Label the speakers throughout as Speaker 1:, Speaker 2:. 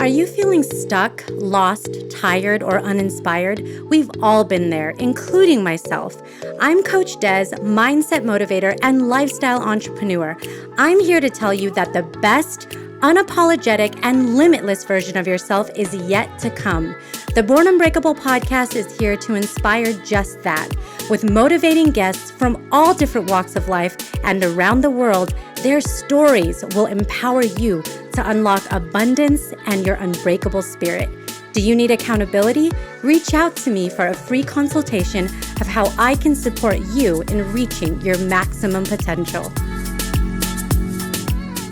Speaker 1: you feeling stuck, lost, tired, or uninspired? We've all been there, including myself. I'm Coach Des, mindset motivator and lifestyle entrepreneur. I'm here to tell you that the best, unapologetic, and limitless version of yourself is yet to come. The Born Unbreakable podcast is here to inspire just that. With motivating guests from all different walks of life and around the world, their stories will empower you to unlock abundance and your unbreakable spirit. Do you need accountability? Reach out to me for a free consultation of how I can support you in reaching your maximum potential.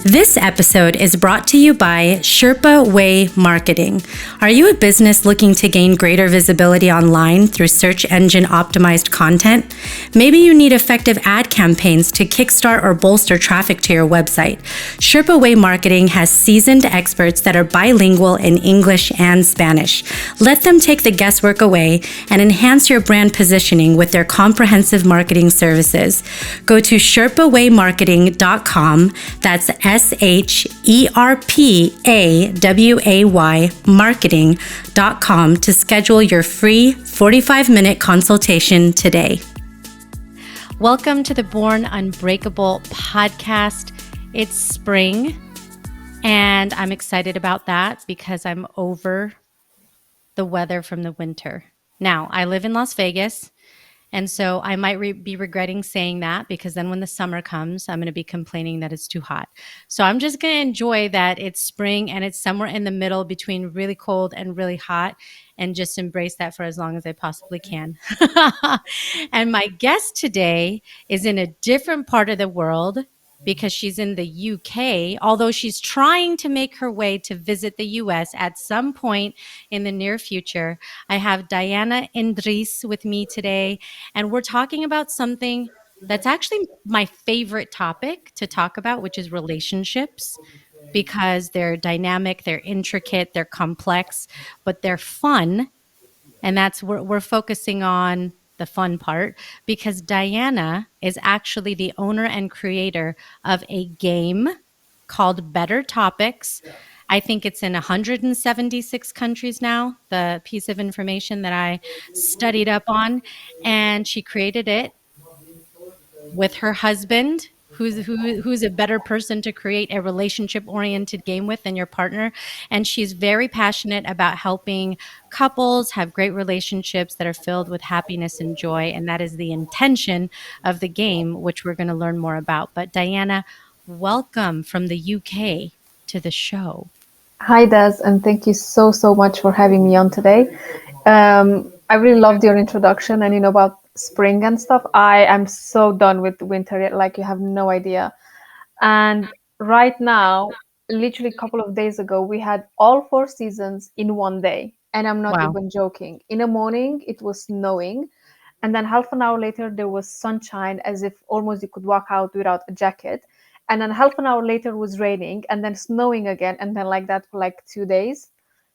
Speaker 1: This episode is brought to you by Sherpa Way Marketing. Are you a business looking to gain greater visibility online through search engine optimized content? Maybe you need effective ad campaigns to kickstart or bolster traffic to your website. Sherpa Way Marketing has seasoned experts that are bilingual in English and Spanish. Let them take the guesswork away and enhance your brand positioning with their comprehensive marketing services. Go to sherpawaymarketing.com. That's SHERPAWAY marketing.com to schedule your free 45-minute consultation today. Welcome to the Born Unbreakable podcast. It's spring, and I'm excited about that because I'm over the weather from the winter. Now, I live in Las Vegas, and so I might be regretting saying that because then when the summer comes, I'm going to be complaining that it's too hot. So I'm just going to enjoy that it's spring and it's somewhere in the middle between really cold and really hot and just embrace that for as long as I possibly can. And my guest today is in a different part of the world because she's in the UK, although she's trying to make her way to visit the US at some point in the near future. I have Diana Indries with me today, and we're talking about something that's actually my favorite topic to talk about, which is relationships, because they're dynamic, they're intricate, they're complex, but they're fun. And that's where we're focusing on the fun part because Diana is actually the owner and creator of a game called Better Topics. I think it's in 176 countries now, the piece of information that I studied up on. And she created it with her husband, who's a better person to create a relationship-oriented game with than your partner. And she's very passionate about helping couples have great relationships that are filled with happiness and joy. And that is the intention of the game, which we're going to learn more about. But Diana, welcome from the UK to the show.
Speaker 2: Hi, Des, and thank you so much for having me on today. I really loved your introduction and about spring and stuff. I am so done with winter, like you have no idea. And right now, literally a couple of days ago, we had all four seasons in one day. And I'm not
Speaker 1: Wow.
Speaker 2: even joking. In the morning, it was snowing. And then half an hour later, there was sunshine as if almost you could walk out without a jacket. And then half an hour later it was raining and then snowing again. And then like that for like 2 days.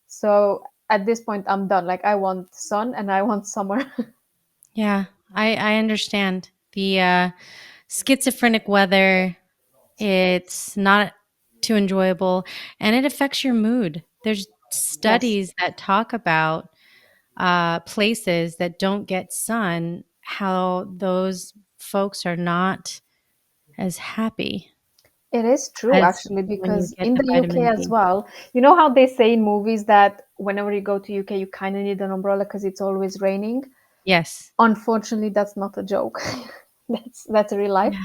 Speaker 2: So at this point, I'm done. Like I want sun and I want summer.
Speaker 1: Yeah, I understand. The schizophrenic weather, it's not too enjoyable and it affects your mood. There's
Speaker 2: Yes,
Speaker 1: studies that talk about places that don't get sun, how those folks are not as happy
Speaker 2: it is true
Speaker 1: as
Speaker 2: actually,
Speaker 1: when you
Speaker 2: because
Speaker 1: get
Speaker 2: in
Speaker 1: the
Speaker 2: the UK
Speaker 1: vitamin
Speaker 2: as
Speaker 1: D.
Speaker 2: well, you know how they say in movies that whenever you go to UK, you kind of need an umbrella because it's always raining.
Speaker 1: Yes.
Speaker 2: Unfortunately, that's not a joke. That's real life.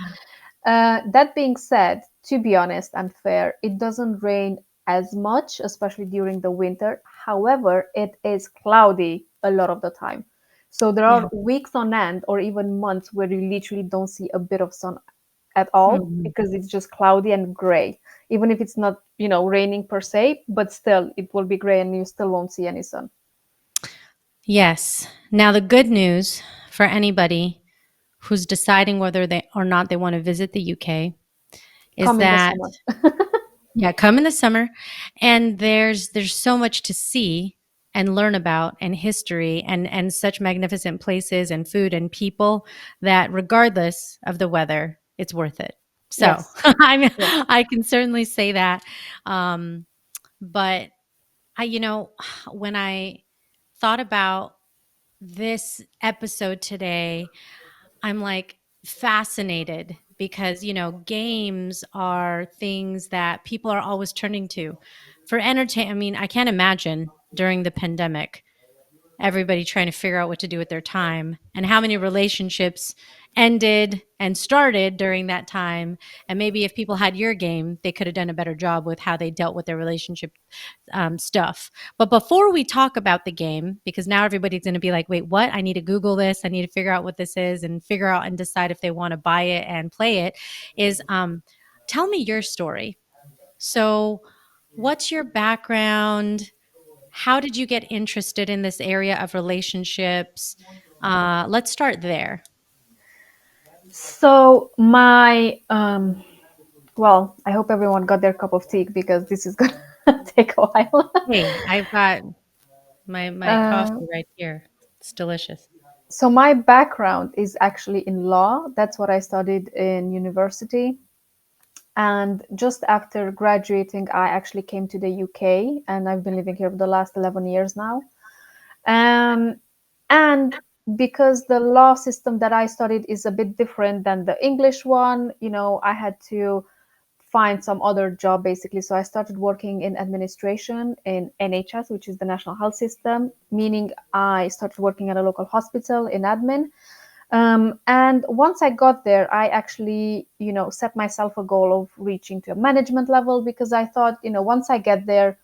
Speaker 1: Yeah.
Speaker 2: That being said, to be honest and fair, it doesn't rain as much, especially during the winter. However, it is cloudy a lot of the time. So there
Speaker 1: Yeah.
Speaker 2: are weeks on end or even months where you literally don't see a bit of sun at all
Speaker 1: Mhm.
Speaker 2: because it's just cloudy and gray. Even if it's not, raining per se, but still it will be gray and you still won't see any sun.
Speaker 1: Yes. Now the good news for anybody who's deciding whether they or not they want to visit the UK is
Speaker 2: Come in the
Speaker 1: that
Speaker 2: summer.
Speaker 1: yeah, come in the summer, and there's so much to see and learn about and history and such magnificent places and food and people that regardless of the weather, it's worth it. So
Speaker 2: Yes,
Speaker 1: I mean,
Speaker 2: yes.
Speaker 1: I can certainly say that. But When I thought about this episode today, I'm like fascinated because, games are things that people are always turning to for entertainment. I mean, I can't imagine during the pandemic everybody trying to figure out what to do with their time and how many relationships ended and started during that time. And maybe if people had your game, they could have done a better job with how they dealt with their relationship stuff. But before we talk about the game, because now everybody's going to be like, wait, what? I need to Google this. I need to figure out what this is and figure out and decide if they want to buy it and play it, is tell me your story. So, what's your background? How did you get interested in this area of relationships? Let's start there.
Speaker 2: So my well, I hope everyone got their cup of tea because this is gonna take a while.
Speaker 1: Hey, I've got my
Speaker 2: uh,
Speaker 1: coffee right here. It's delicious.
Speaker 2: so my background is actually in law. That's what I studied in university. And just after graduating, I actually came to the UK, and I've been living here for the last 11 years now. Um, and because the law system that I studied is a bit different than the English one, I had to find some other job basically. So I started working in administration in NHS, which is the National Health System, meaning I started working at a local hospital in admin. And once I got there, I actually, set myself a goal of reaching to a management level because I thought, once I get there,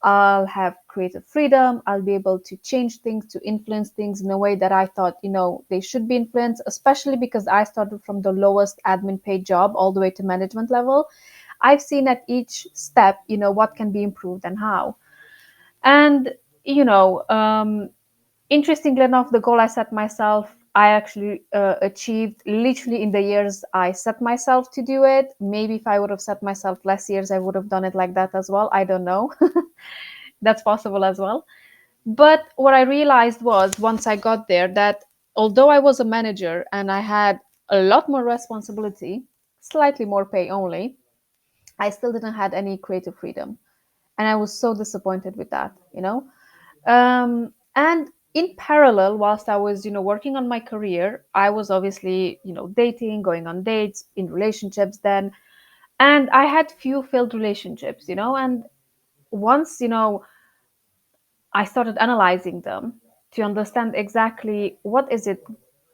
Speaker 2: I'll have creative freedom. I'll be able to change things, to influence things in a way that I thought, they should be influenced, especially because I started from the lowest admin paid job all the way to management level. I've seen at each step, what can be improved and how. And, you know, um, interestingly enough, the goal I set myself, I actually achieved literally in the years I set myself to do it. Maybe if I would have set myself less years, I would have done it like that as well. I don't know. That's possible as well. But what I realized was once I got there that although I was a manager and I had a lot more responsibility, slightly more pay only, I still didn't have any creative freedom. And I was so disappointed with that. And in parallel, whilst I was, working on my career, I was obviously, dating, going on dates, in relationships then. And I had few failed relationships, and once, I started analyzing them to understand exactly what is it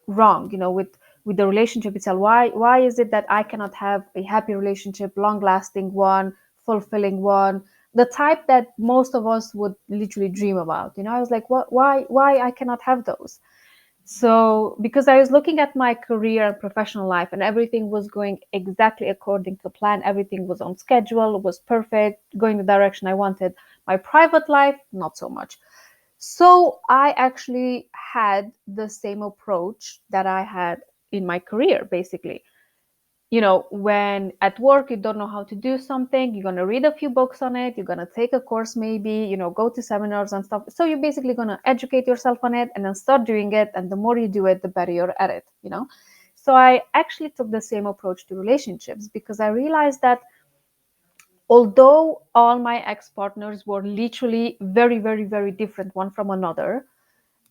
Speaker 2: wrong, with the relationship itself. Why is it that I cannot have a happy relationship, long lasting one, fulfilling one, the type that most of us would literally dream about? I was like, what? Why I cannot have those? So because I was looking at my career and professional life, and everything was going exactly according to plan, everything was on schedule, was perfect, going the direction I wanted. My private life, not so much. So I actually had the same approach that I had in my career, basically. When at work you don't know how to do something, you're going to read a few books on it, you're going to take a course, maybe, go to seminars and stuff. So you're basically going to educate yourself on it and then start doing it. And the more you do it, the better you're at it. So I actually took the same approach to relationships because I realized that although all my ex partners were literally very, very, very different one from another,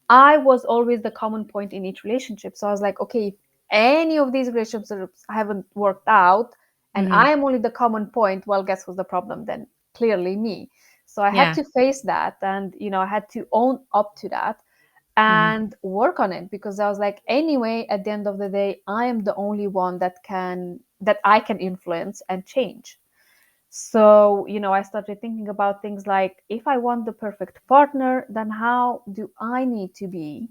Speaker 2: I was always the common point in each relationship. So I was like, okay, if any of these relationships haven't worked out and
Speaker 1: Hmm.
Speaker 2: I am only the common point, well, guess what's the problem then? Clearly me. So I had
Speaker 1: Yeah.
Speaker 2: to face that and, I had to own up to that
Speaker 1: Hmm.
Speaker 2: and work on it because I was like, anyway, at the end of the day, I am the only one that I can influence and change. So, I started thinking about things like if I want the perfect partner, then how do I need to be,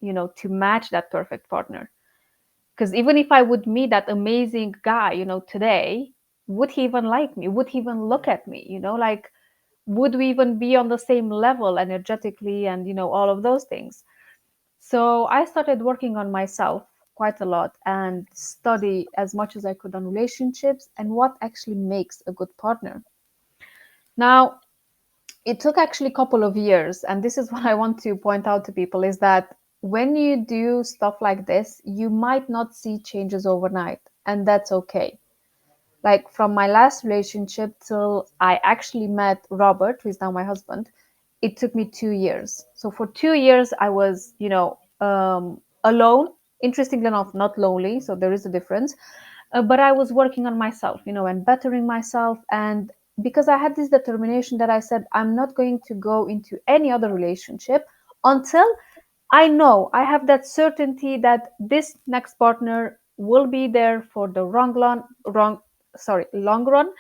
Speaker 2: to match that perfect partner? Because even if I would meet that amazing guy, today, would he even like me? Would he even look at me? Like, would we even be on the same level energetically and, all of those things? So I started working on myself quite a lot and study as much as I could on relationships and what actually makes a good partner. Now, it took actually a couple of years, and this is what I want to point out to people is that when you do stuff like this, you might not see changes overnight, and that's okay. Like from my last relationship till I actually met Robert, who is now my husband, it took me 2 years. So for 2 years, I was, alone. Interestingly enough, not lonely. So there is a difference. But I was working on myself, and bettering myself. And because I had this determination that I said, I'm not going to go into any other relationship until I know I have that certainty that this next partner will be there for the long run,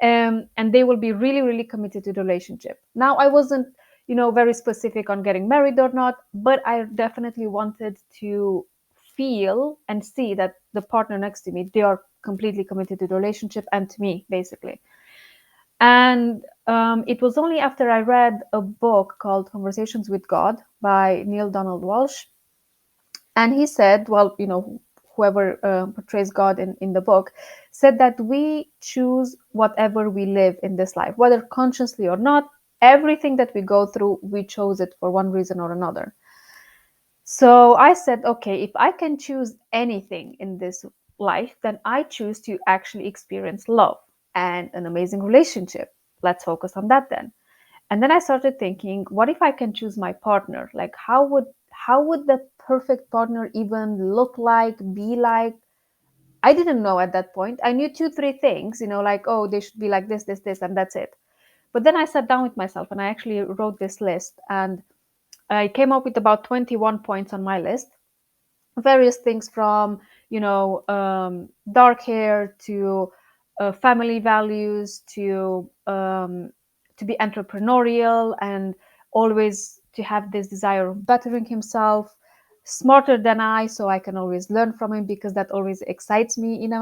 Speaker 2: and they will be really, really committed to the relationship. Now, I wasn't, very specific on getting married or not, but I definitely wanted to feel and see that the partner next to me, they are completely committed to the relationship and to me, basically. And it was only after I read a book called Conversations with God by Neil Donald Walsh. And he said, well, whoever portrays God in the book, said that we choose whatever we live in this life, whether consciously or not. Everything that we go through, we chose it for one reason or another. So I said, okay, if I can choose anything in this life, then I choose to actually experience love and an amazing relationship. Let's focus on that then. And then I started thinking, what if I can choose my partner? Like, how would the perfect partner even look like, be like? I didn't know at that point. I knew two, three things, like, oh, they should be like this, and that's it. But then I sat down with myself and I actually wrote this list, and I came up with about 21 points on my list. Various things from, dark hair to family values to be entrepreneurial and always to have this desire of bettering himself, smarter than I, so I can always learn from him because that always excites me in a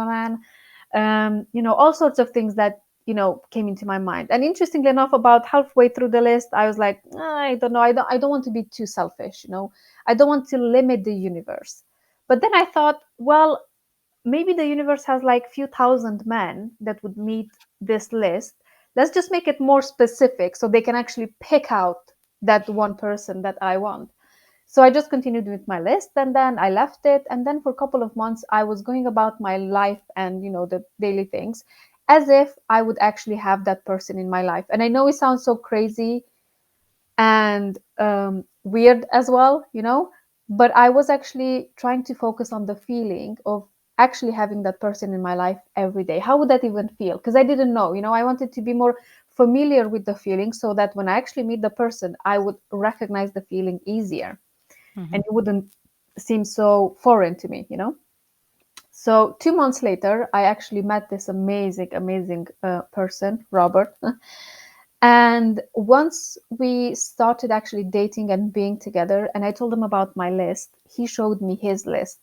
Speaker 2: man. All sorts of things that came into my mind. And interestingly enough, about halfway through the list, I was like, I don't know, I don't want to be too selfish, I don't want to limit the universe. But then I thought, well, maybe the universe has like few thousand men that would meet this list. Let's just make it more specific so they can actually pick out that one person that I want. So I just continued with my list, and then I left it. And then for a couple of months, I was going about my life and, the daily things as if I would actually have that person in my life. And I know it sounds so crazy and weird as well, but I was actually trying to focus on the feeling of actually having that person in my life every day. How would that even feel? Because I didn't know, I wanted to be more familiar with the feeling so that when I actually meet the person, I would recognize the feeling easier and it wouldn't seem so foreign to me, So 2 months later, I actually met this amazing, amazing person, Robert. And once we started actually dating and being together, and I told him about my list, he showed me his list,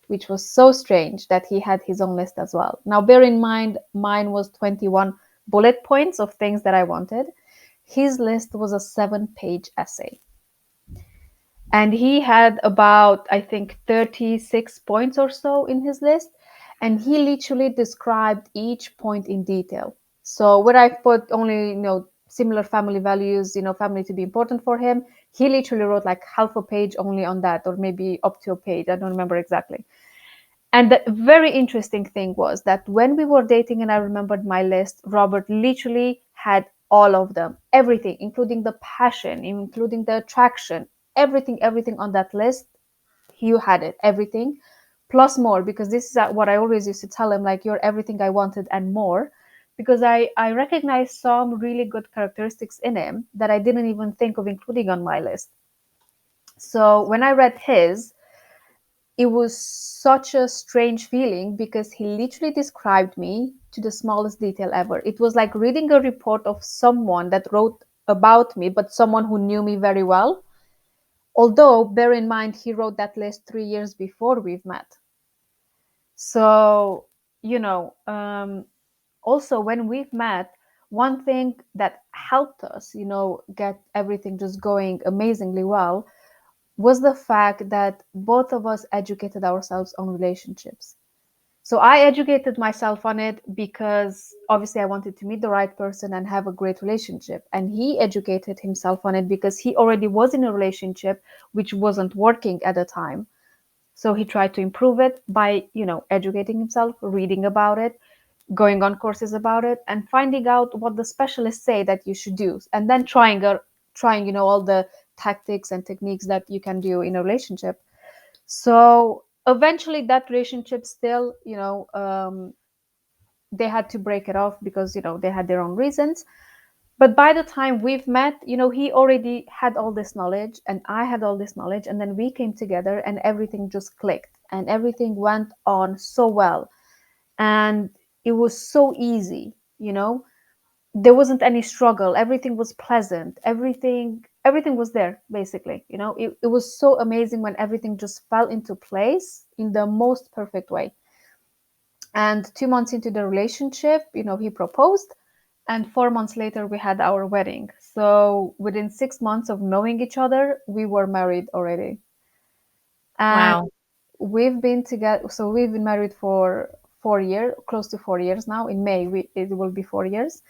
Speaker 2: which was so strange that he had his own list as well. Now, bear in mind, mine was 21 bullet points of things that I wanted. His list was a 7-page essay. And he had about, I think, 36 points or so in his list. And he literally described each point in detail. So where I put only, similar family values, family to be important for him, he literally wrote like half a page only on that, or maybe up to a page. I don't remember exactly. And the very interesting thing was that when we were dating and I remembered my list, Robert literally had all of them, everything, including the passion, including the attraction, everything on that list. He had it, everything, plus more, because this is what I always used to tell him, like, you're everything I wanted and more, because I recognized some really good characteristics in him that I didn't even think of including on my list. So when I read his, it was such a strange feeling because he literally described me to the smallest detail ever. It was like reading a report of someone that wrote about me, but someone who knew me very well. Although, bear in mind, he wrote that list 3 years before we've met. So, also when we've met, one thing that helped us, get everything just going amazingly well was the fact that both of us educated ourselves on relationships. So I educated myself on it because obviously I wanted to meet the right person and have a great relationship. And he educated himself on it because he already was in a relationship which wasn't working at the time. So he tried to improve it by, educating himself, reading about it, going on courses about it, and finding out what the specialists say that you should do, and then trying trying, all the tactics and techniques that you can do in a relationship. So eventually that relationship still, they had to break it off because, they had their own reasons. But by the time we've met, he already had all this knowledge and I had all this knowledge, and then we came together and everything just clicked and everything went on so well. And it was so easy, there wasn't any struggle, everything was pleasant, everything was there basically. It was so amazing when everything just fell into place in the most perfect way. And 2 months into the relationship, he proposed, and 4 months later we had our wedding. So within 6 months of knowing each other, we were married already. And
Speaker 1: Wow.
Speaker 2: we've been married for 4 years, close to 4 years now. In May it will be 4 years.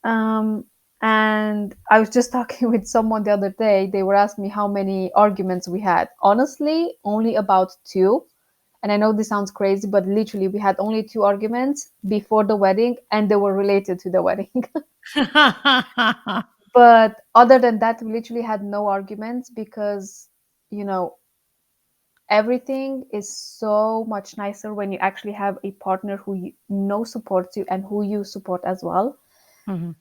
Speaker 2: um, and I was just talking with someone the other day. They were asking me how many arguments we had. Honestly, only about two. And I know this sounds crazy, but literally we had only two arguments before the wedding, and they were related to the wedding. But other than that, we literally had no arguments because, you know, everything is so much nicer when you actually have a partner who supports you and who you support as well.
Speaker 1: Mhm.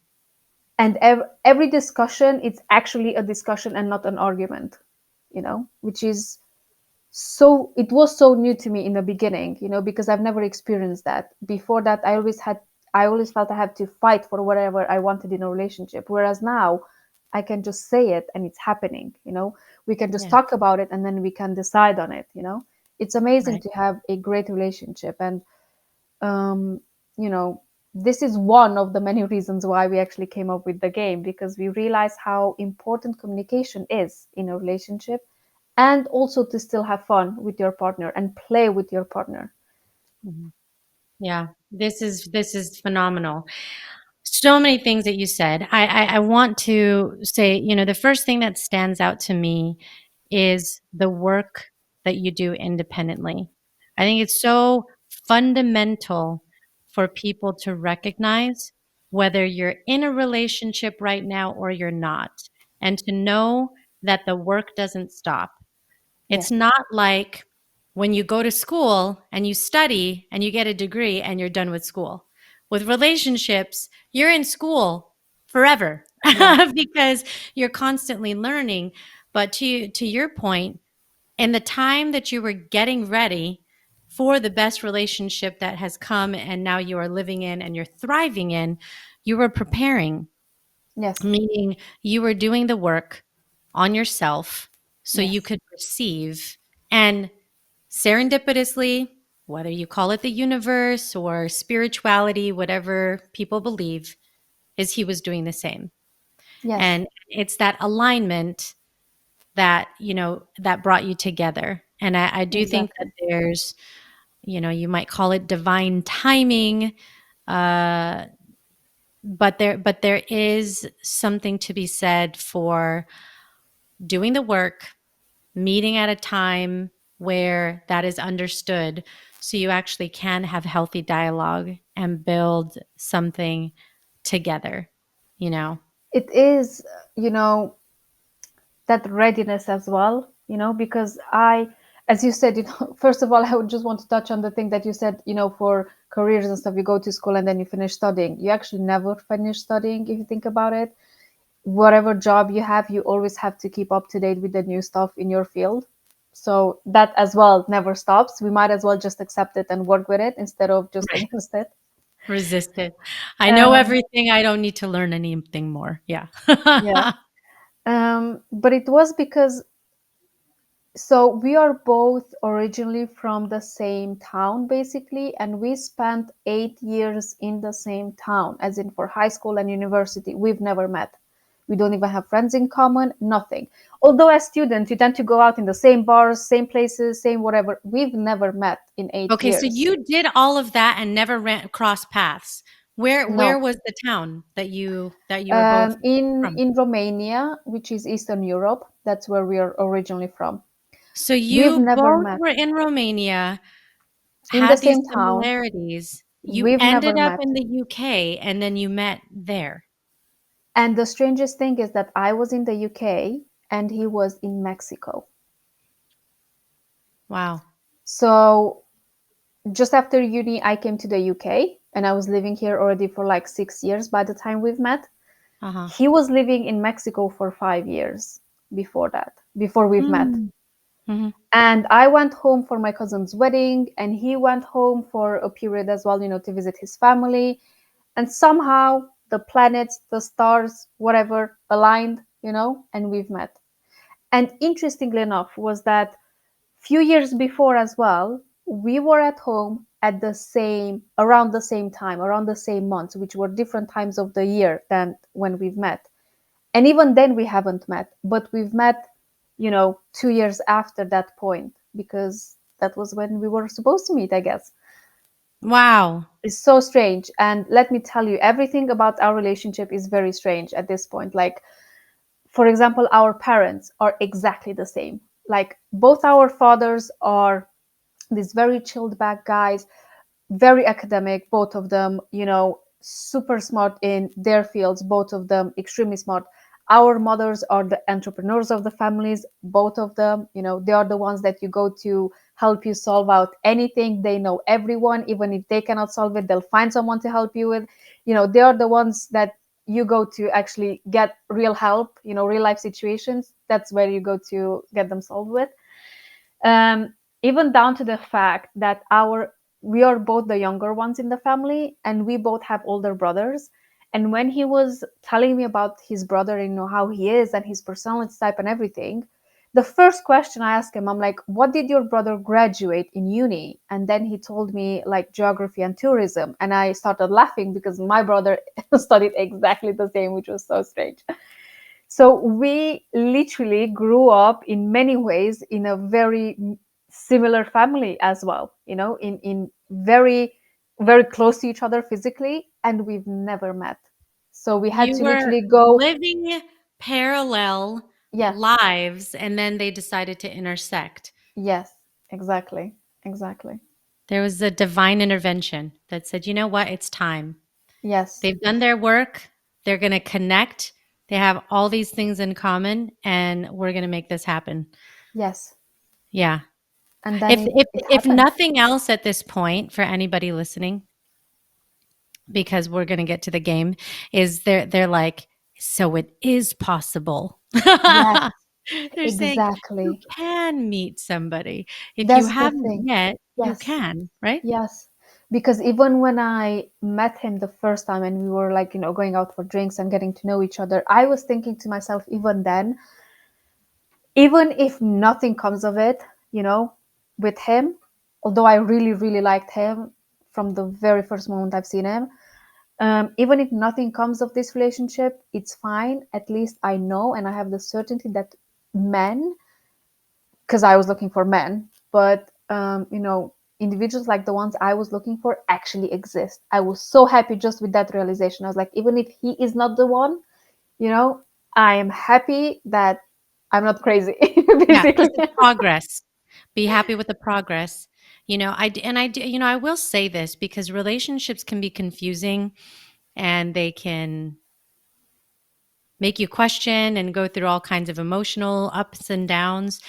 Speaker 2: And every discussion, it's actually a discussion and not an argument, which is so it was so new to me in the beginning, because I've never experienced that. Before that, I always felt I had to fight for whatever I wanted in a relationship, whereas now I can just say it and it's happening. We can just
Speaker 1: Yeah.
Speaker 2: talk about it and then we can decide on it. It's amazing
Speaker 1: Right.
Speaker 2: to have a great relationship. And um, you know this is one of the many reasons why we actually came up with the game, because we realize how important communication is in a relationship, and also to still have fun with your partner and play with your partner.
Speaker 1: Mhm. Yeah. This is phenomenal. So many things that you said. I want to say, the first thing that stands out to me is the work that you do independently. I think it's so fundamental for people to recognize whether you're in a relationship right now or you're not, and to know that the work doesn't stop. It's
Speaker 2: Yes.
Speaker 1: not like when you go to school and you study and you get a degree and you're done with school. With relationships, you're in school forever
Speaker 2: Yeah.
Speaker 1: because you're constantly learning. But to your point, in the time that you were getting ready for the best relationship that has come and now you are living in and you're thriving in, you were preparing,
Speaker 2: Yes.
Speaker 1: meaning you were doing the work on yourself so you
Speaker 2: Yes.
Speaker 1: could receive. And serendipitously, whether you call it the universe or spirituality, whatever people believe, is he was doing the same.
Speaker 2: Yes.
Speaker 1: And it's that alignment that, that brought you together. And I do think that
Speaker 2: Exactly.
Speaker 1: there's, you might call it divine timing, uh, but there is something to be said for doing the work, meeting at a time where that is understood, so you actually can have healthy dialogue and build something together, you know?
Speaker 2: It is, you know that readiness as well, because as you said, first of all, I would just want to touch on the thing that you said, for careers and stuff, you go to school and then you finish studying. You actually never finish studying if you think about it. Whatever job you have, you always have to keep up to date with the new stuff in your field. So that as well never stops. We might as well just accept it and work with it instead of just
Speaker 1: Right.
Speaker 2: against it.
Speaker 1: Resist it. I know
Speaker 2: Um,
Speaker 1: everything. I don't need to learn anything more. Yeah.
Speaker 2: yeah. But it was because, so we are both originally from the same town, basically, and we spent 8 years in the same town, as in for high school and university. We've never met. We don't even have friends in common, nothing. Although as students, you tend to go out in the same bars, same places, same whatever. We've never met in eight
Speaker 1: Okay, so
Speaker 2: years.
Speaker 1: you did all of that and never ran crossed paths. Where
Speaker 2: No.
Speaker 1: was the town that you were both from?
Speaker 2: In Romania, which is Eastern Europe, that's where we are originally from.
Speaker 1: So
Speaker 2: We've
Speaker 1: you
Speaker 2: never
Speaker 1: both
Speaker 2: met
Speaker 1: were in Romania,
Speaker 2: in the
Speaker 1: had these
Speaker 2: same town.
Speaker 1: similarities. You
Speaker 2: We've
Speaker 1: ended
Speaker 2: never
Speaker 1: up
Speaker 2: met.
Speaker 1: in the UK and then you met there.
Speaker 2: And the strangest thing is that I was in the UK and he was in Mexico.
Speaker 1: Wow.
Speaker 2: So just after uni, I came to the UK and I was living here already for like 6 years by the time we've met.
Speaker 1: Uh-huh.
Speaker 2: He was living in Mexico for 5 years before that, before we've met.
Speaker 1: Mm. Hmm.
Speaker 2: And I went home for my cousin's wedding, and he went home for a period as well, to visit his family. And somehow the planets, the stars, whatever, aligned, and we've met. And interestingly enough, was that few years before as well, we were at home at around the same time, around the same months, which were different times of the year than when we've met. And even then we haven't met, but we've met, 2 years after that point, because that was when we were supposed to meet, I guess.
Speaker 1: Wow.
Speaker 2: It's so strange. And let me tell you, everything about our relationship is very strange at this point. Like, for example, our parents are exactly the same. Like, both our fathers are these very chilled back guys, very academic, both of them, super smart in their fields, both of them extremely smart. Our mothers are the entrepreneurs of the families, both of them, they are the ones that you go to help you solve out anything. They know everyone, even if they cannot solve it, they'll find someone to help you with. They are the ones that you go to actually get real help, real life situations. That's where you go to get them solved with. um, Even down to the fact that we are both the younger ones in the family, and we both have older brothers. And when he was telling me about his brother, how he is and his personality type and everything, the first question I asked him, I'm like, what did your brother graduate in uni? And then he told me like geography and tourism, and I started laughing because my brother studied exactly the same, which was so strange. So we literally grew up in many ways in a very similar family as well, in very, very close to each other physically, and we've never met. So we had
Speaker 1: You
Speaker 2: to
Speaker 1: were
Speaker 2: literally go,
Speaker 1: living parallel
Speaker 2: yeah,
Speaker 1: lives, and then they decided to intersect.
Speaker 2: yes, exactly, exactly.
Speaker 1: There was a divine intervention that said, you know what? It's time.
Speaker 2: Yes,
Speaker 1: They've done their work. They're going to connect. They have all these things in common, and we're going to make this happen.
Speaker 2: yes.
Speaker 1: Yeah.
Speaker 2: And then
Speaker 1: If
Speaker 2: it,
Speaker 1: if
Speaker 2: it
Speaker 1: if
Speaker 2: happened.
Speaker 1: nothing else at this point for anybody listening, because we're going to get to the game, is they're like, so it is possible.
Speaker 2: Yes,
Speaker 1: They're saying you
Speaker 2: exactly.
Speaker 1: can meet somebody. If you
Speaker 2: That's the
Speaker 1: haven't
Speaker 2: thing.
Speaker 1: yet, you
Speaker 2: Yes.
Speaker 1: can, right?
Speaker 2: Yes, because even when I met him the first time and we were like, going out for drinks and getting to know each other, I was thinking to myself, even then, even if nothing comes of it, with him, although I really, really liked him from the very first moment I've seen him, even if nothing comes of this relationship, it's fine. At least I know and I have the certainty that men, because I was looking for men, but individuals like the ones I was looking for actually exist. I was so happy just with that realization. I was like, even if he is not the one, you know, I am happy that I'm not crazy,
Speaker 1: Yeah, it's
Speaker 2: basically.
Speaker 1: a progress. Be happy with the progress. I will say this because relationships can be confusing and they can make you question and go through all kinds of emotional ups and downs.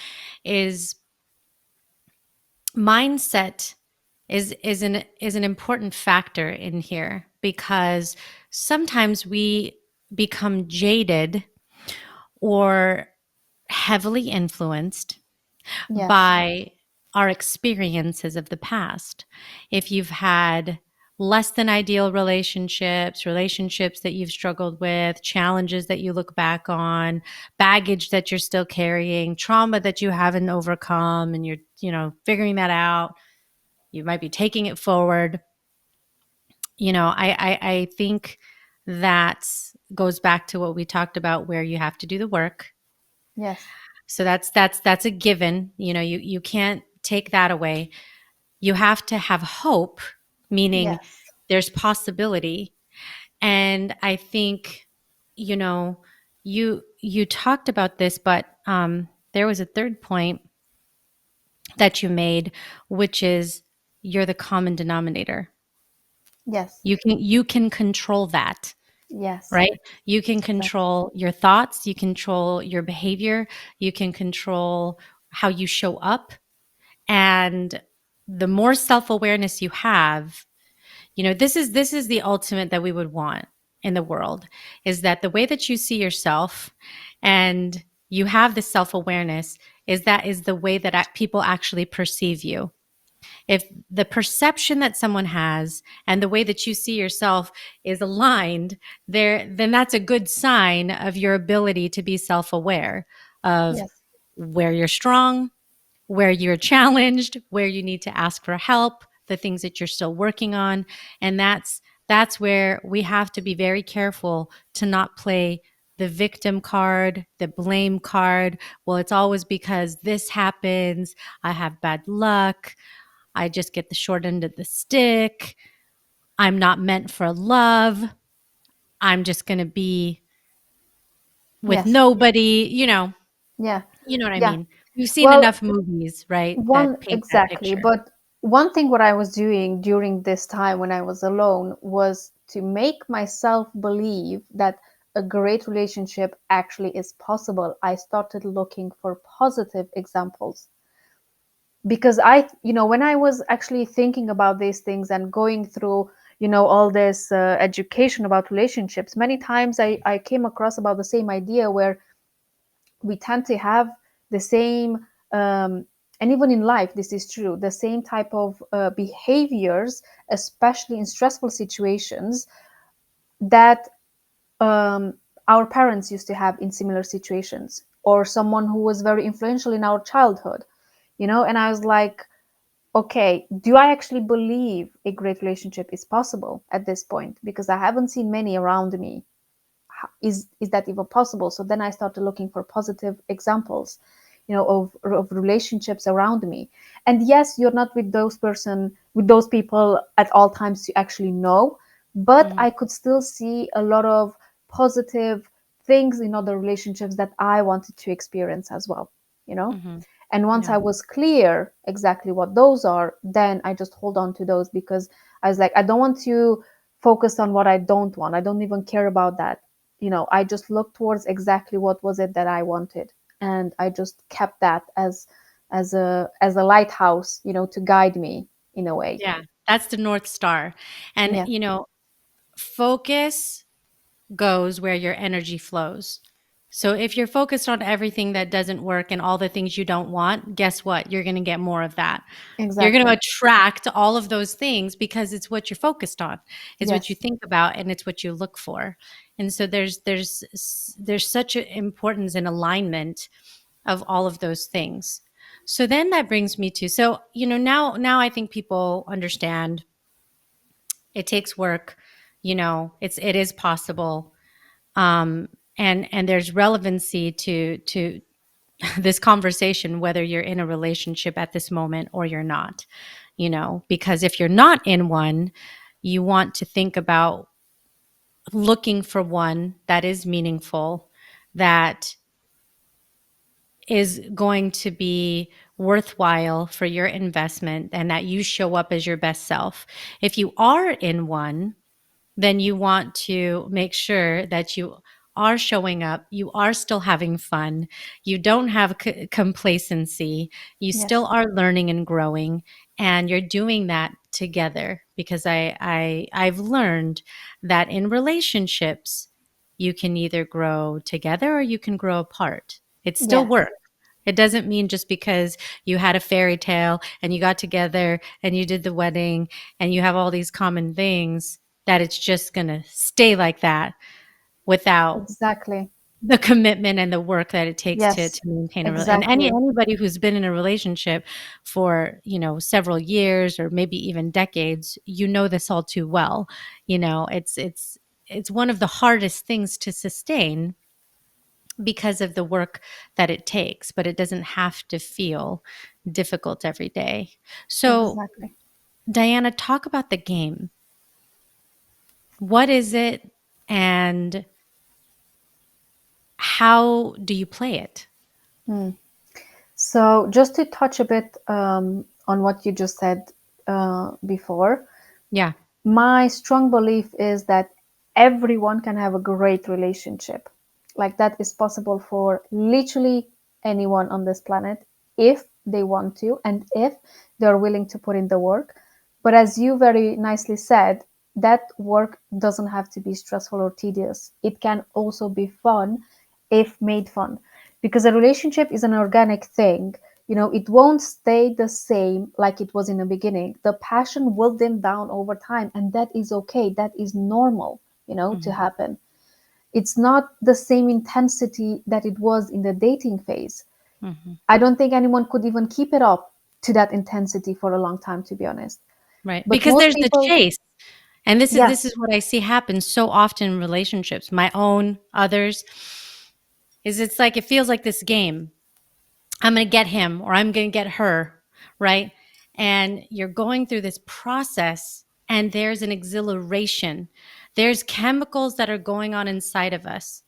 Speaker 1: Is mindset is an important factor in here because sometimes we become jaded or heavily influenced
Speaker 2: Yes,
Speaker 1: by our experiences of the past. If you've had less than ideal relationships that you've struggled with, challenges that you look back on, baggage that you're still carrying, trauma that you haven't overcome and you're, figuring that out, you might be taking it forward. I think that goes back to what we talked about where you have to do the work.
Speaker 2: yes,
Speaker 1: So that's a given. You can't take that away. You have to have hope, meaning
Speaker 2: yes,
Speaker 1: there's possibility. And I think, you know, you talked about this, but there was a third point that you made, which is you're the common denominator.
Speaker 2: yes,
Speaker 1: You can control that.
Speaker 2: Yes.
Speaker 1: right? You can control your thoughts, you control your behavior, you can control how you show up. And the more self-awareness you have, this is the ultimate that we would want in the world, is that the way that you see yourself and you have this self-awareness is the way that people actually perceive you. If the perception that someone has and the way that you see yourself is aligned there, then that's a good sign of your ability to be self-aware of
Speaker 2: Yes.
Speaker 1: where you're strong, where you're challenged, where you need to ask for help, the things that you're still working on. And that's where we have to be very careful to not play the victim card, the blame card. Well, it's always because this happens. I have bad luck. I just get the short end of the stick. I'm not meant for love. I'm just going to be with
Speaker 2: Yes.
Speaker 1: nobody,
Speaker 2: Yeah.
Speaker 1: you know what I
Speaker 2: Yeah.
Speaker 1: mean? We've seen
Speaker 2: Well,
Speaker 1: enough movies, right,
Speaker 2: one
Speaker 1: that paint that
Speaker 2: exactly,
Speaker 1: picture.
Speaker 2: but one thing what I was doing during this time when I was alone was to make myself believe that a great relationship actually is possible. I started looking for positive examples because when I was actually thinking about these things and going through, all this education about relationships, many times I came across about the same idea where we tend to have the same, and even in life this is true, the same type of behaviors, especially in stressful situations, that um, our parents used to have in similar situations, or someone who was very influential in our childhood. And I was like, okay, do I actually believe a great relationship is possible at this point? Because I haven't seen many around me. Is that even possible? So then I started looking for positive examples, of relationships around me. And yes, you're not with those people at all times to actually know, but
Speaker 1: Mhm,
Speaker 2: I could still see a lot of positive things in other relationships that I wanted to experience as well, you know
Speaker 1: mhm.
Speaker 2: and once
Speaker 1: Yeah,
Speaker 2: I was clear exactly what those are, then I just hold on to those, because I was like, I don't want to focus on what I don't want. I don't even care about that. I just looked towards exactly what was it that I wanted, and I just kept that as a lighthouse, to guide me in a way.
Speaker 1: yeah. That's the North Star. And,
Speaker 2: Yeah,
Speaker 1: focus goes where your energy flows. So if you're focused on everything that doesn't work and all the things you don't want, guess what? You're going to get more of that. You're going to
Speaker 2: exactly.
Speaker 1: attract all of those things because it's what you're focused on. It's what you
Speaker 2: Yes,
Speaker 1: think about and it's what you look for. And so there's such an importance in alignment of all of those things. So then that brings me to, now I think people understand it takes work, it is possible. Um and there's relevancy to this conversation, whether you're in a relationship at this moment or you're not, because if you're not in one, you want to think about looking for one that is meaningful, that is going to be worthwhile for your investment, and that you show up as your best self. If you are in one, then you want to make sure that you are showing up, you are still having fun, you don't have complacency, you
Speaker 2: yes,
Speaker 1: still are learning and growing, and you're doing that together. Because I've learned that in relationships, you can either grow together or you can grow apart. It's still
Speaker 2: yes,
Speaker 1: work. It doesn't mean just because you had a fairy tale and you got together and you did the wedding and you have all these common things that it's just going to stay like that without
Speaker 2: exactly.
Speaker 1: the commitment and the work that it takes to
Speaker 2: Yes,
Speaker 1: maintain and
Speaker 2: exactly.
Speaker 1: anybody who's been in a relationship for, several years or maybe even decades, this all too well. It's one of the hardest things to sustain because of the work that it takes, but it doesn't have to feel difficult every day. So,
Speaker 2: Exactly.
Speaker 1: Diana, talk about the game. What is it and how do you play it?
Speaker 2: Hmm. So just to touch a bit on what you just said before,
Speaker 1: Yeah.
Speaker 2: my strong belief is that everyone can have a great relationship. Like that is possible for literally anyone on this planet if they want to and if they're willing to put in the work. But as you very nicely said, that work doesn't have to be stressful or tedious. It can also be fun if made fun. Because a relationship is an organic thing. You know, it won't stay the same like it was in the beginning. The passion will dim down over time, and that is okay. That is normal, you know, to
Speaker 1: Mhm.
Speaker 2: happen. It's not the same intensity that it was in the dating phase.
Speaker 1: Mhm.
Speaker 2: I don't think anyone could even keep it up to that intensity for a long time, to be honest.
Speaker 1: Right.
Speaker 2: But
Speaker 1: Because
Speaker 2: most
Speaker 1: there's the
Speaker 2: people,
Speaker 1: chase. And this
Speaker 2: yes,
Speaker 1: is what I see happen so often in relationships, my own, others, is it's like it feels like this game. I'm going to get him or I'm going to get her, right? And you're going through this process and there's an exhilaration. There's chemicals that are going on inside of us.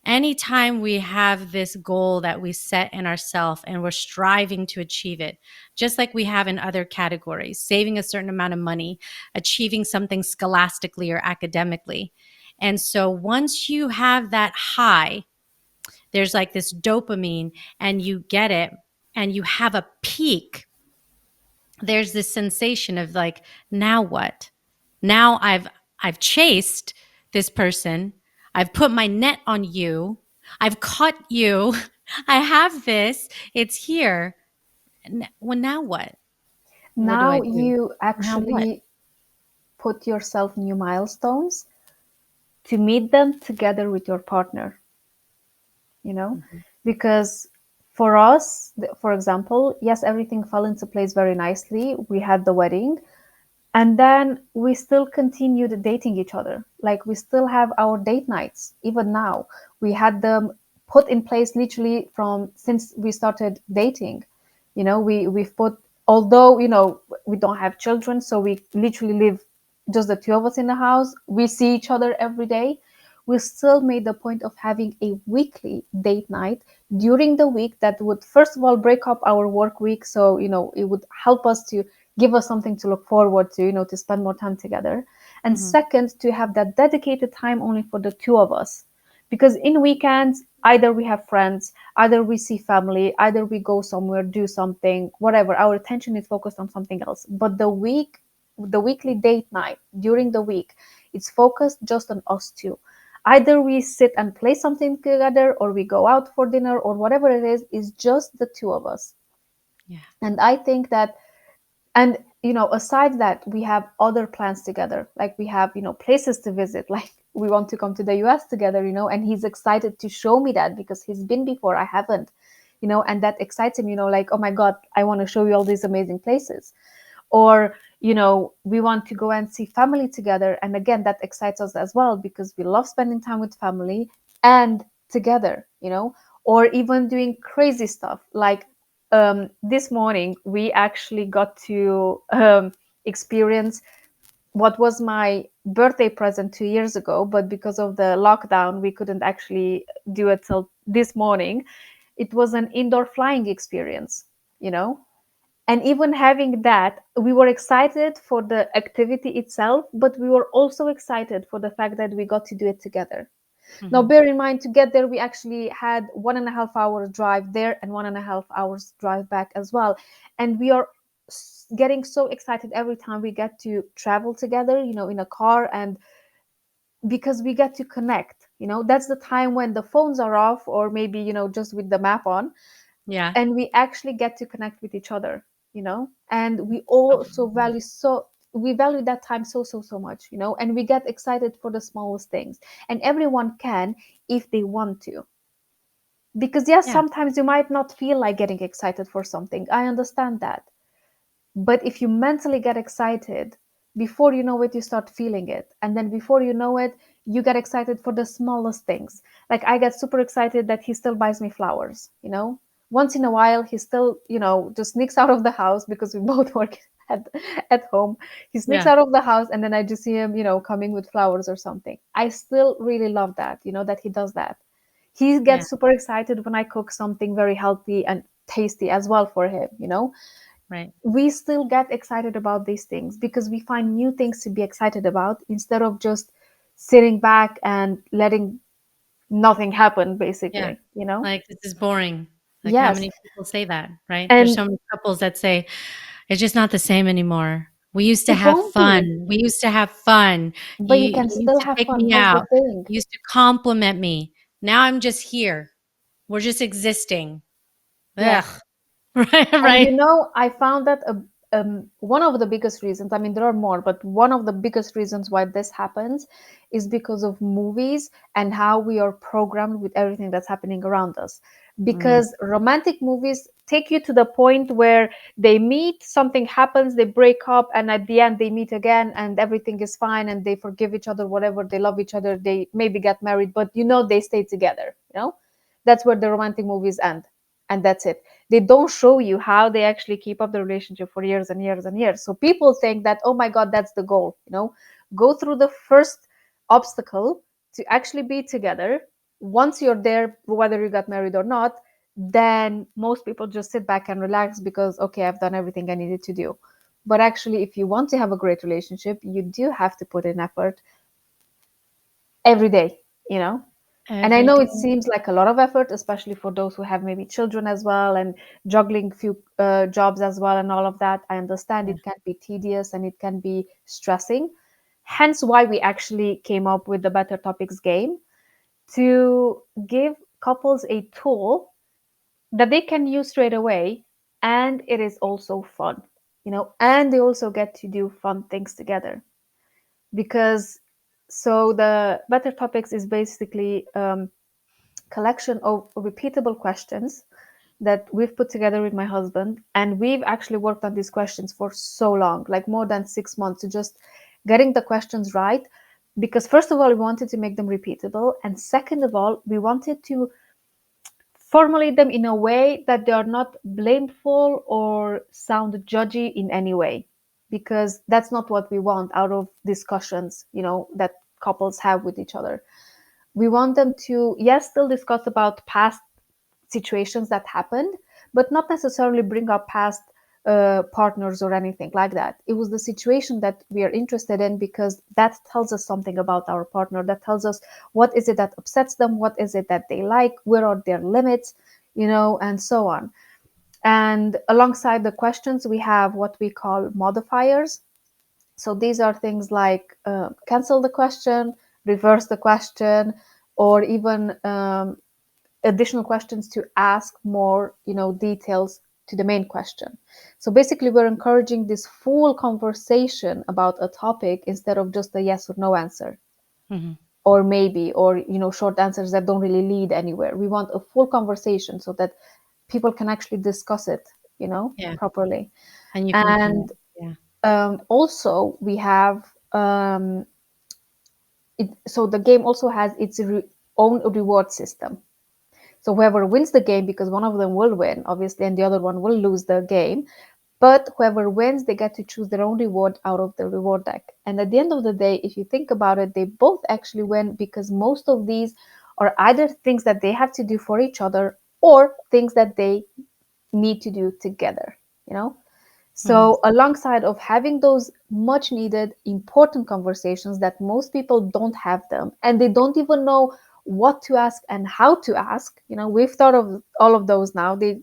Speaker 1: Anytime we have this goal that we set in ourselves and we're striving to achieve it, just like we have in other categories, saving a certain amount of money, achieving something scholastically or academically. And so once you have that high, there's like this dopamine and you get it and you have a peak, there's this sensation of like, now what? Now I've chased this person. I've put my net on you. I've caught you. I have this. It's here. Well, now what? What do I
Speaker 2: now
Speaker 1: do?
Speaker 2: you
Speaker 1: Now what?
Speaker 2: actually put yourself new milestones to meet them together with your partner, you know?
Speaker 1: Mhm.
Speaker 2: Because for us, for example, yes, everything fell into place very nicely. We had the wedding, and then we still continued dating each other. Like we still have our date nights, even now. We had them put in place literally from since we started dating. You know, we've put, although, you know, we don't have children, so we literally live just the two of us in the house. We see each other every day. We still made the point of having a weekly date night during the week that would first of all break up our work week, so you know it would help us to give us something to look forward to, you know, to spend more time together. And
Speaker 1: Mhm.
Speaker 2: second, to have that dedicated time only for the two of us. Because in weekends, either we have friends, either we see family, either we go somewhere, do something, whatever. Our attention is focused on something else. But the weekly date night during the week, it's focused just on us two. Either we sit and play something together or we go out for dinner or whatever it is just the two of us.
Speaker 1: Yeah.
Speaker 2: And I think that, and you know, aside that, we have other plans together. Like we have, you know, places to visit. Like we want to come to the US together, you know, and he's excited to show me that because he's been before, I haven't, you know, and that excites him, you know, like, oh my God, I want to show you all these amazing places. Or, you know, we want to go and see family together, and again that excites us as well because we love spending time with family and together, you know. Or even doing crazy stuff like, this morning we actually got to experience what was my birthday present 2 years ago, but because of the lockdown we couldn't actually do it till this morning. It was an indoor flying experience, you know. And even having that, we were excited for the activity itself, but we were also excited for the fact that we got to do it together. Now,
Speaker 1: Mhm.
Speaker 2: bear in mind, to get there, we actually had 1.5 hours drive there and 1.5 hours drive back as well. And we are getting so excited every time we get to travel together, you know, in a car, and because we get to connect, you know, that's the time when the phones are off or maybe, you know, just with the map on,
Speaker 1: Yeah.
Speaker 2: and we actually get to connect with each other, you know. And we
Speaker 1: Oh,
Speaker 2: also value, so we value that time so much, you know, and we get excited for the smallest things. And everyone can if they want to, because yes,
Speaker 1: yeah.
Speaker 2: sometimes you might not feel like getting excited for something, I understand that. But if you mentally get excited, before you know it, you start feeling it. And then before you know it, you get excited for the smallest things. Like I get super excited that he still buys me flowers, you know? Once in a while, he still, you know, just sneaks out of the house because we both work at, at home. He sneaks
Speaker 1: Yeah.
Speaker 2: out of the house and then I just see him, you know, coming with flowers or something. I still really love that, you know, that he does that. He
Speaker 1: Yeah.
Speaker 2: gets super excited when I cook something very healthy and tasty as well for him, you know?
Speaker 1: Right.
Speaker 2: We still get excited about these things because we find new things to be excited about instead of just sitting back and letting nothing happen,
Speaker 1: Yeah.
Speaker 2: basically, you know?
Speaker 1: Like, this is boring. Like, how
Speaker 2: Yes.
Speaker 1: many people say that, right? There's
Speaker 2: And
Speaker 1: so many couples that say, it's just not the same anymore. We used to
Speaker 2: it
Speaker 1: have
Speaker 2: won't be,
Speaker 1: fun. We used to have fun.
Speaker 2: but you
Speaker 1: You
Speaker 2: can
Speaker 1: used
Speaker 2: still
Speaker 1: to
Speaker 2: have
Speaker 1: take
Speaker 2: fun.
Speaker 1: me
Speaker 2: That's the
Speaker 1: out.
Speaker 2: thing.
Speaker 1: You used to compliment me. Now I'm just here. We're just existing.
Speaker 2: Yes.
Speaker 1: Ugh. Right,
Speaker 2: And
Speaker 1: right.
Speaker 2: I found that one of the biggest reasons, I mean, there are more, but one of the biggest reasons why this happens is because of movies and how we are programmed with everything that's happening around us.
Speaker 1: Mm,
Speaker 2: Because romantic movies take you to the point where they meet, something happens, they break up, and at the end they meet again and everything is fine and they forgive each other, whatever, they love each other, they maybe get married, but they stay together, That's where the romantic movies end. And that's it. They don't show you how they actually keep up the relationship for years and years and years. So people think that, oh my God, that's the goal, go through the first obstacle to actually be together. Once you're there, whether you got married or not, then most people just sit back and relax because, okay, I've done everything I needed to do. But actually, if you want to have a great relationship, you do have to put in effort every day, you know? And I
Speaker 1: every
Speaker 2: know
Speaker 1: day.
Speaker 2: it seems like a lot of effort, especially for those who have maybe children as well and juggling few jobs as well and all of that. I understand
Speaker 1: Yeah.
Speaker 2: it can be tedious and it can be stressing. Hence, why we actually came up with the Better Topics game to give couples a tool that they can use straight away. And it is also fun, and they also get to do fun things together. Because so the Better Topics is basically collection of repeatable questions that we've put together with my husband, and we've actually worked on these questions for so long, like more than 6 months, to just getting the questions right. Because first of all, we wanted to make them repeatable, and second of all, we wanted to formulate them in a way that they are not blameful or sound judgy in any way, because that's not what we want out of discussions, that couples have with each other. We want them to, yes, still discuss about past situations that happened, but not necessarily bring up past partners or anything like that. It was the situation that we are interested in, because that tells us something about our partner. That tells us what is it that upsets them, what is it that they like, where are their limits, and so on. And alongside the questions, we have what we call modifiers. So these are things like cancel the question, reverse the question, or even additional questions to ask more, details to the main question. So basically, we're encouraging this full conversation about a topic instead of just a yes or no answer,
Speaker 1: Mhm.
Speaker 2: or maybe, or short answers that don't really lead anywhere. We want a full conversation so that people can actually discuss it,
Speaker 1: Yeah.
Speaker 2: properly.
Speaker 1: And you can
Speaker 2: And
Speaker 1: connect. Yeah.
Speaker 2: also we have so the game also has its own reward system. So whoever wins the game, because one of them will win, obviously, and the other one will lose the game, but whoever wins, they get to choose their own reward out of the reward deck. And at the end of the day, if you think about it, they both actually win, because most of these are either things that they have to do for each other or things that they need to do together, you know?
Speaker 1: Mm.
Speaker 2: So, alongside of having those much needed important conversations that most people don't have them, and they don't even know what to ask and how to ask, we've thought of all of those now. They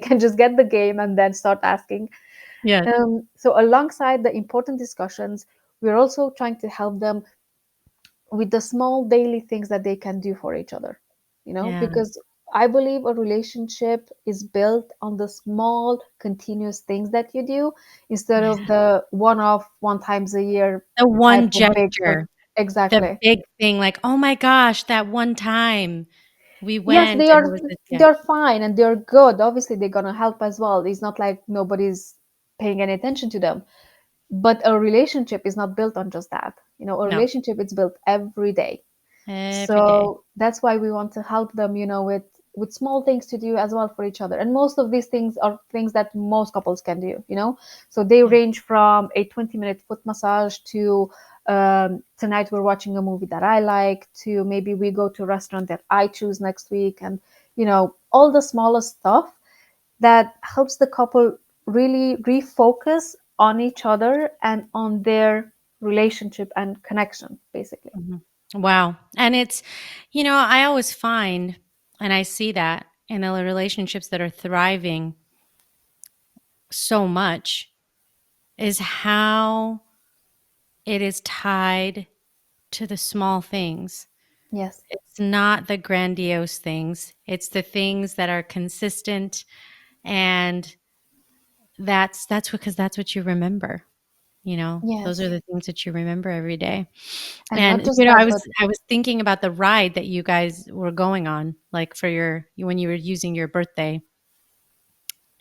Speaker 2: can just get the game and then start asking.
Speaker 1: Yeah.
Speaker 2: So, alongside the important discussions, we're also trying to help them with the small daily things that they can do for each other,
Speaker 1: Yeah.
Speaker 2: because I believe a relationship is built on the small continuous things that you do, instead
Speaker 1: Yeah.
Speaker 2: of the one-off, one times a year
Speaker 1: The
Speaker 2: type
Speaker 1: one
Speaker 2: of big
Speaker 1: gesture, the
Speaker 2: exactly.
Speaker 1: big thing, like, "Oh my gosh, that one time we
Speaker 2: Yes,
Speaker 1: went and it was this." Yeah.
Speaker 2: they're fine and they're good. Obviously they're gonna help as well. It's not like nobody's paying any attention to them. But a relationship is not built on just that. A
Speaker 1: No.
Speaker 2: relationship, it's built every day.
Speaker 1: Every day.
Speaker 2: So that's why we want to help them, with small things to do as well for each other. And most of these things are things that most couples can do. So they
Speaker 1: Yeah.
Speaker 2: range from a 20-minute foot massage to tonight we're watching a movie that I like, to maybe we go to a restaurant that I choose next week, and all the smallest stuff that helps the couple really refocus on each other and on their relationship and connection, basically.
Speaker 1: Mhm. Wow. And it's, I always find, and I see that in the relationships that are thriving so much, is how it is tied to the small things.
Speaker 2: Yes.
Speaker 1: It's not the grandiose things. It's the things that are consistent, and that's because that's what you remember. Those are
Speaker 2: Yes.
Speaker 1: the things that you remember every day.
Speaker 2: And not
Speaker 1: And
Speaker 2: just that,
Speaker 1: I was
Speaker 2: but
Speaker 1: I was thinking about the ride that you guys were going on, like for when you were using your birthday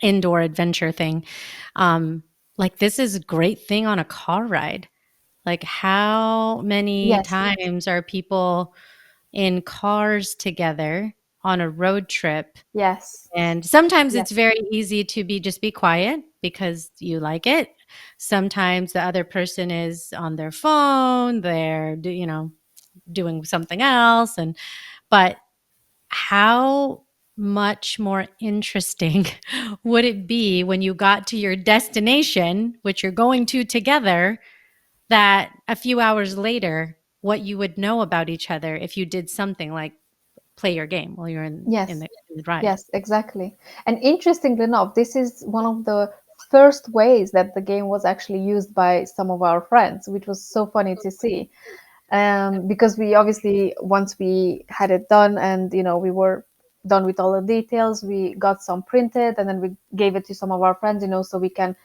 Speaker 1: indoor adventure thing. Um, like this is a great thing on a car ride. Like how many
Speaker 2: yes,
Speaker 1: times are people in cars together on a road trip?
Speaker 2: yes,
Speaker 1: And sometimes it's
Speaker 2: yes,
Speaker 1: very easy to just be quiet because you like it. Sometimes the other person is on their phone, they're doing something else, but how much more interesting would it be when you got to your destination, which you're going to together, that a few hours later, what you would know about each other if you did something like play your game while you're
Speaker 2: yes,
Speaker 1: in the ride.
Speaker 2: yes, exactly. And interestingly enough, this is one of the first ways that the game was actually used by some of our friends, which was so funny to see. Because we obviously, once we had it done and we were done with all the details, we got some printed and then we gave it to some of our friends, so we can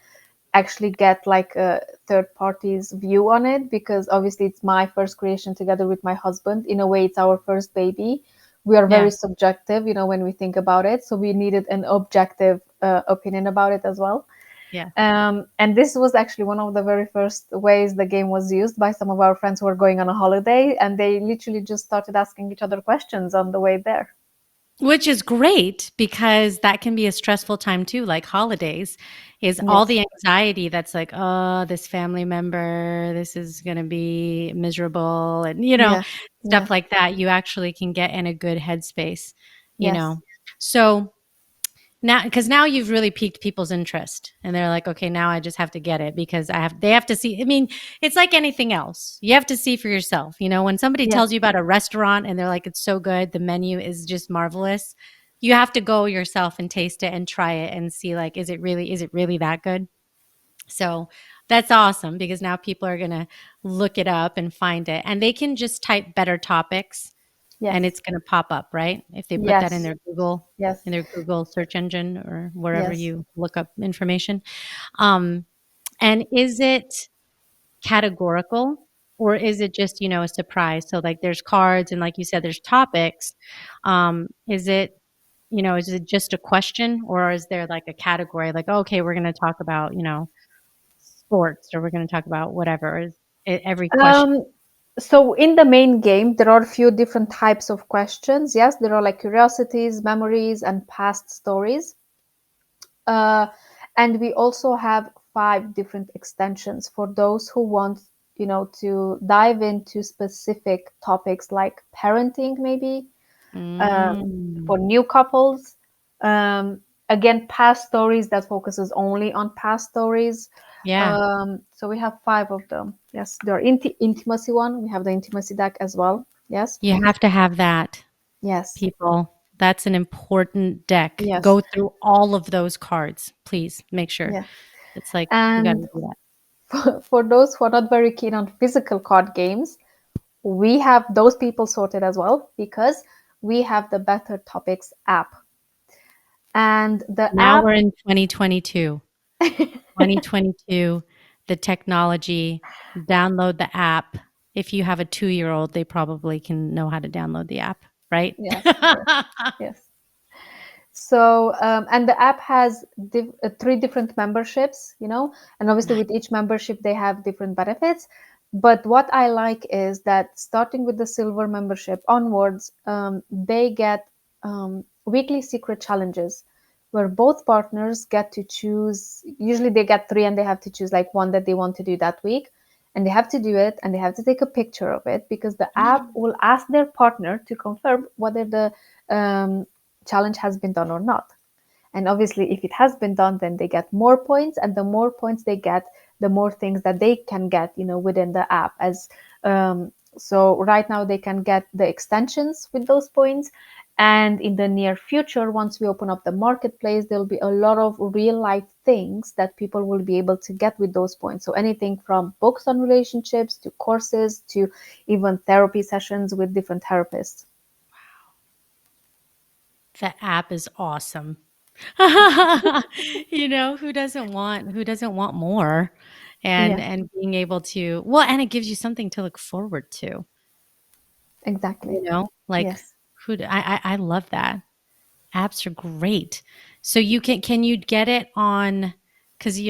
Speaker 2: actually get like a third party's view on it, because obviously it's my first creation together with my husband. In a way, it's our first baby. We are
Speaker 1: Yeah.
Speaker 2: very subjective, when we think about it, so we needed an objective opinion about it as well.
Speaker 1: Yeah.
Speaker 2: And this was actually one of the very first ways the game was used by some of our friends who were going on a holiday, and they literally just started asking each other questions on the way there.
Speaker 1: Which is great because that can be a stressful time too, like holidays is all
Speaker 2: Yes,
Speaker 1: the anxiety that's like, "Oh, this family member, this is gonna be miserable," and,
Speaker 2: yes,
Speaker 1: stuff
Speaker 2: yes,
Speaker 1: like that. You actually can get in a good headspace, you
Speaker 2: yes,
Speaker 1: know? So now you've really piqued people's interest, and they're like, "Okay, now I just have to get it because they have to see." I mean, it's like anything else. You have to see for yourself. When somebody
Speaker 2: yes,
Speaker 1: tells you about a restaurant and they're like, "It's so good, the menu is just marvelous." You have to go yourself and taste it and try it and see, like, is it really that good? So, that's awesome because now people are gonna look it up and find it, and they can just type better topics and
Speaker 2: yes,
Speaker 1: it's gonna pop up, right? If they put that in
Speaker 2: yes,
Speaker 1: in
Speaker 2: yes,
Speaker 1: their Google search engine or wherever
Speaker 2: yes.
Speaker 1: you look up information. Um, and is it categorical or is it just, a surprise? So like there's cards and like you said, there's topics. Is it just a question or is there like a category like, okay, we're going to talk about, sports or we're going to talk about whatever? Or is it every question?
Speaker 2: Um, so in the main game, there are a few different types of questions. Yes, there are like curiosities, memories, and past stories. Uh, and we also have 5 different extensions for those who want, to dive into specific topics like parenting, maybe,
Speaker 1: Mm,
Speaker 2: for new couples. Um, Again, past stories that focuses only on past stories.
Speaker 1: yeah.
Speaker 2: So we have 5 of them. Yes, there are intimacy one. We have the intimacy deck as well. Yes,
Speaker 1: You have to have that.
Speaker 2: yes,
Speaker 1: People. That's an important deck.
Speaker 2: yes,
Speaker 1: Go through all of those cards, please. Make sure.
Speaker 2: yeah.
Speaker 1: It's like you gotta
Speaker 2: And
Speaker 1: do that.
Speaker 2: for those who are not very keen on physical card games, we have those people sorted as well, because we have the Better Topics app. And the
Speaker 1: Now
Speaker 2: app,
Speaker 1: we're in 2022. 2022, the technology, download the app. If you have a 2-year-old, they probably can know how to download the app, right?
Speaker 2: yes, yes, yes. So, and the app has 3 different memberships, and obviously
Speaker 1: Nice.
Speaker 2: with each membership, they have different benefits. But what I like is that starting with the silver membership onwards, they get weekly secret challenges where both partners get to choose. Usually they get 3 and they have to choose like one that they want to do that week. And they have to do it and they have to take a picture of it, because the app will ask their partner to confirm whether the um, challenge has been done or not. And obviously, if it has been done, then they get more points, and the more points they get, the more things that they can get, within the app, as So right now they can get the extensions with those points. And in the near future, once we open up the marketplace, there'll be a lot of real life things that people will be able to get with those points. So anything from books on relationships to courses to even therapy sessions with different therapists.
Speaker 1: The app is awesome. Who doesn't want more? And
Speaker 2: Yeah,
Speaker 1: and being able to, well, and it gives you something to look forward to,
Speaker 2: exactly.
Speaker 1: like
Speaker 2: Yes.
Speaker 1: I love that. Apps are great. So can you get it on, because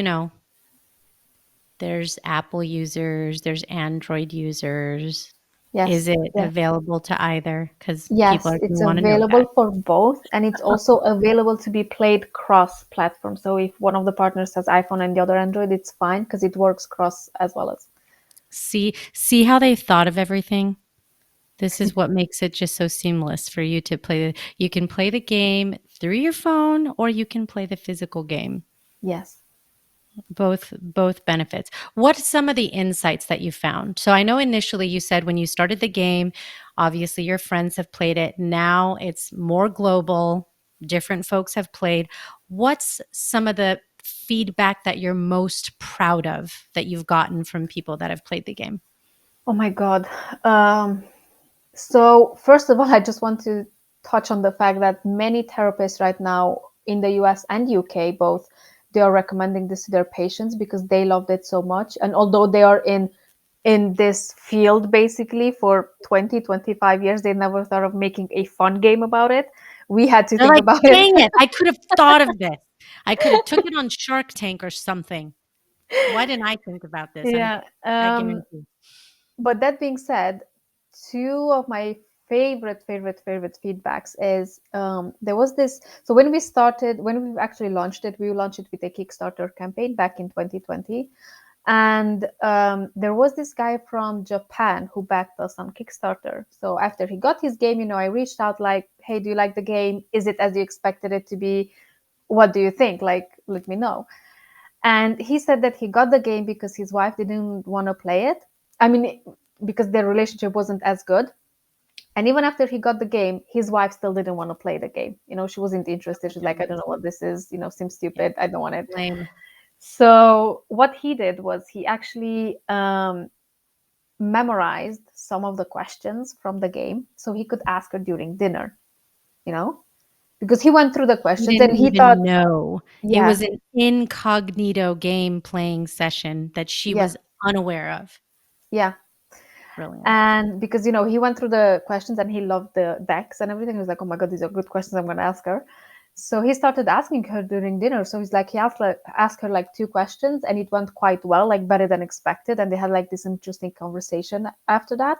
Speaker 1: there's Apple users, there's Android users. Is
Speaker 2: Yes.
Speaker 1: it
Speaker 2: Yeah.
Speaker 1: available to either? Because people
Speaker 2: Yes,
Speaker 1: are going
Speaker 2: it's
Speaker 1: to want to know that.
Speaker 2: available for both, and it's also available to be played cross-platform. So if one of the partners has iPhone and the other Android, it's fine because it works cross as well as.
Speaker 1: See how they thought of everything? This is what makes it just so seamless for you to play. You can play the game through your phone or you can play the physical game.
Speaker 2: Yes.
Speaker 1: Both benefits. What's some of the insights that you found? So I know initially you said when you started the game, obviously your friends have played it. Now it's more global. Different folks have played. What's some of the feedback that you're most proud of that you've gotten from people that have played the game?
Speaker 2: Oh my God. So first of all, I just want to touch on the fact that many therapists right now in the US and UK both, they are recommending this to their patients because they loved it so much. And although they are in this field basically for 20-25 years, they never thought of making a fun game about it. We had to
Speaker 1: They're
Speaker 2: think
Speaker 1: like,
Speaker 2: about it.
Speaker 1: "Dang it, I could have thought of this. I could have took it on Shark Tank or something. Why didn't I think about this?"
Speaker 2: Yeah.
Speaker 1: I guarantee.
Speaker 2: But that being said, two of my favorite feedbacks is there was this. So when we actually launched it, we launched it with a Kickstarter campaign back in 2020. And there was this guy from Japan who backed us on Kickstarter. So after he got his game, I reached out like, hey, do you like the game? Is it as you expected it to be? What do you think? Like, let me know. And he said that he got the game because his wife didn't want to play it. I mean, because their relationship wasn't as good. And even after he got the game, his wife still didn't want to play the game. She wasn't interested. She's like, I don't know what this is. Seems
Speaker 1: Yeah,
Speaker 2: stupid. I don't want it.
Speaker 1: lame.
Speaker 2: So what he did was he actually memorized some of the questions from the game so he could ask her during dinner, you know, because he went through the
Speaker 1: You
Speaker 2: questions and
Speaker 1: didn't
Speaker 2: he
Speaker 1: even
Speaker 2: thought,
Speaker 1: know. It
Speaker 2: yeah,
Speaker 1: was an incognito game playing session that she
Speaker 2: yeah,
Speaker 1: was unaware of.
Speaker 2: yeah.
Speaker 1: Brilliant.
Speaker 2: And because, he went through the questions and he loved the decks and everything. He was like, oh my God, these are good questions. I'm going to ask her. So he started asking her during dinner. So he's like, he asked her like two questions and it went quite well, like better than expected. And they had like this interesting conversation after that.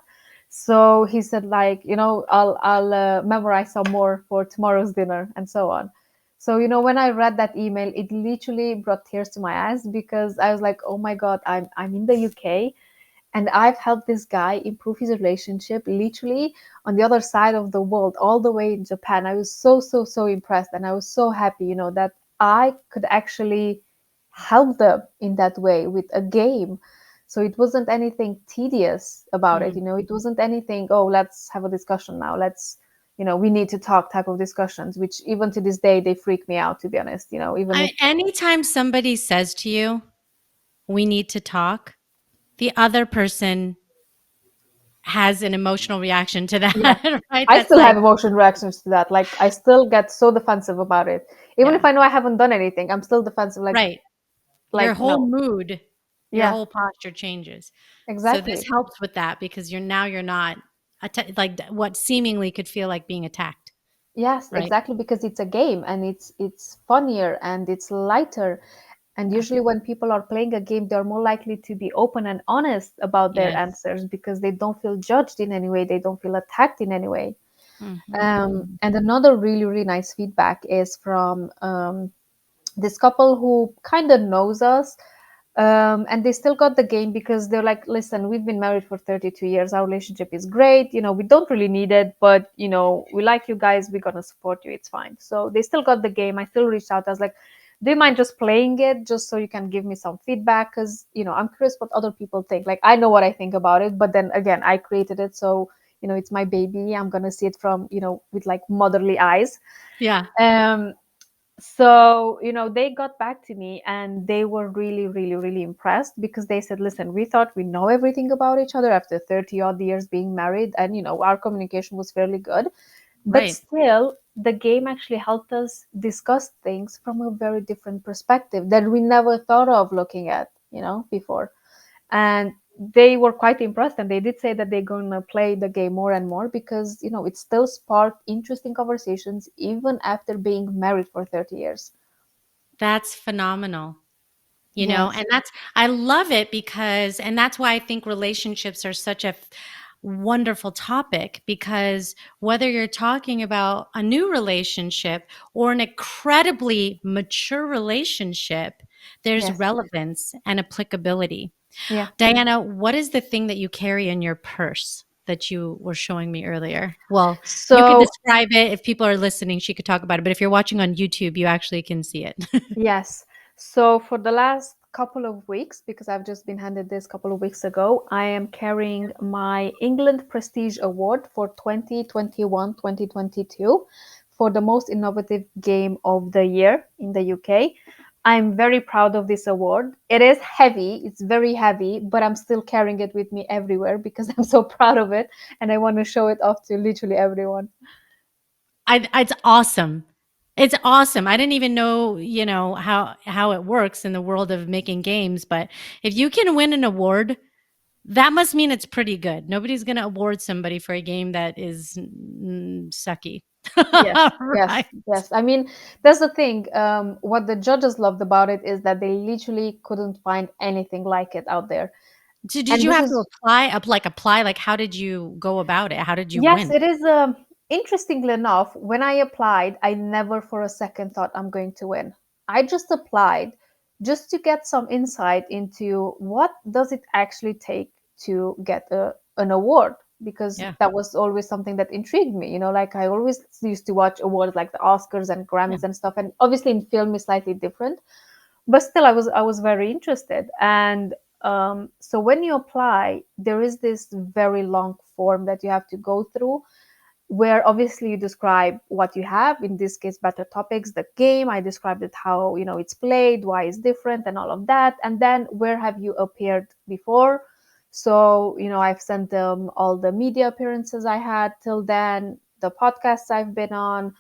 Speaker 2: So he said like, I'll memorize some more for tomorrow's dinner and so on. So, when I read that email, it literally brought tears to my eyes because I was like, oh my God, I'm in the UK and I've helped this guy improve his relationship literally on the other side of the world, all the way in Japan. I was so impressed. And I was so happy, that I could actually help them in that way with a game. So it wasn't anything tedious about it.
Speaker 1: Mm.
Speaker 2: It wasn't anything, oh, let's have a discussion now. We need to talk type of discussions, which even to this day, they freak me out, to be honest, even if,
Speaker 1: Anytime somebody says to you, we need to talk, the other person has an emotional reaction to
Speaker 2: yeah.
Speaker 1: that, right?
Speaker 2: I
Speaker 1: That's
Speaker 2: still have
Speaker 1: like,
Speaker 2: emotion reactions to that. Like I still get so defensive about it. Even
Speaker 1: yeah,
Speaker 2: if I know I haven't done anything, I'm still defensive. Like
Speaker 1: right. Your
Speaker 2: like
Speaker 1: whole
Speaker 2: no.
Speaker 1: mood, your
Speaker 2: Yeah,
Speaker 1: whole posture changes. So this
Speaker 2: exactly.
Speaker 1: helps with that because you're not like what seemingly could feel like being attacked,
Speaker 2: Yes,
Speaker 1: right?
Speaker 2: exactly, because it's a game and it's funnier and it's lighter. And
Speaker 1: Yeah.
Speaker 2: usually when people are playing a game, they're more likely to be open and honest about their
Speaker 1: Yes.
Speaker 2: answers because they don't feel judged in any way, they don't feel attacked in any way.
Speaker 1: Mhm.
Speaker 2: And another really nice feedback is from this couple who kind of knows us, and they still got the game because they're like, listen, we've been married for 32 years, our relationship is great, we don't really need it, but we like you guys, we're gonna support you, it's fine. So they still got the game. I still reached out, I was like, Do you mind just playing it just so you can give me some feedback? Because, I'm curious what other people think. Like, I know what I think about it, but then again, I created it. So, it's my baby. I'm going to see it from, with like motherly eyes.
Speaker 1: Yeah.
Speaker 2: Um, so, they got back to me and they were really, really, really impressed because they said, listen, we thought we know everything about each other after 30 odd years being married. And, our communication was fairly good. But
Speaker 1: Right.
Speaker 2: still, the game actually helped us discuss things from a very different perspective that we never thought of looking at, before. And they were quite impressed, and they did say that they're going to play the game more and more because, it still sparked interesting conversations even after being married for 30 years.
Speaker 1: That's phenomenal.
Speaker 2: Yes,
Speaker 1: And I love it because, and that's why I think relationships are such a wonderful topic, because whether you're talking about a new relationship or an incredibly mature relationship, there's
Speaker 2: yes,
Speaker 1: relevance and applicability.
Speaker 2: yeah.
Speaker 1: Diana, what is the thing that you carry in your purse that you were showing me earlier? Well, you could
Speaker 2: So,
Speaker 1: describe it. If people are listening, she could talk about it. But if you're watching on YouTube, you actually can see it.
Speaker 2: yes. So for the last couple of weeks, because I've just been handed this couple of weeks ago, I am carrying my England Prestige Award for 2021-2022 for the most innovative game of the year in the UK. I'm very proud of this award. It is heavy, it's very heavy, but I'm still carrying it with me everywhere because I'm so proud of it and I want to show it off to literally everyone.
Speaker 1: It's awesome. It's awesome. I didn't even know, how it works in the world of making games, but if you can win an award, that must mean it's pretty good. Nobody's going to award somebody for a game that is sucky.
Speaker 2: Yes, yes,
Speaker 1: Right.
Speaker 2: yes. I mean, that's the thing. What the judges loved about it is that they literally couldn't find anything like it out there.
Speaker 1: Did
Speaker 2: And
Speaker 1: you
Speaker 2: this
Speaker 1: have to
Speaker 2: is,
Speaker 1: apply? Like, how did you go about it? How did you
Speaker 2: yes,
Speaker 1: win?
Speaker 2: it is. Interestingly enough, when I applied, I never for a second thought I'm going to win. I just applied just to get some insight into what does it actually take to get an award, because
Speaker 1: Yeah.
Speaker 2: that was always something that intrigued me. Like I always used to watch awards like the Oscars and
Speaker 1: Yeah.
Speaker 2: Grammys and stuff, and obviously in film is slightly different, but still I was very interested. And so when you apply, there is this very long form that you have to go through, where obviously you describe what you have, in this case better topics, the game. I described it, how it's played, why it's different, and all of that. And then where have you appeared before. So I've sent them all the media appearances I had till then, the podcasts I've been on,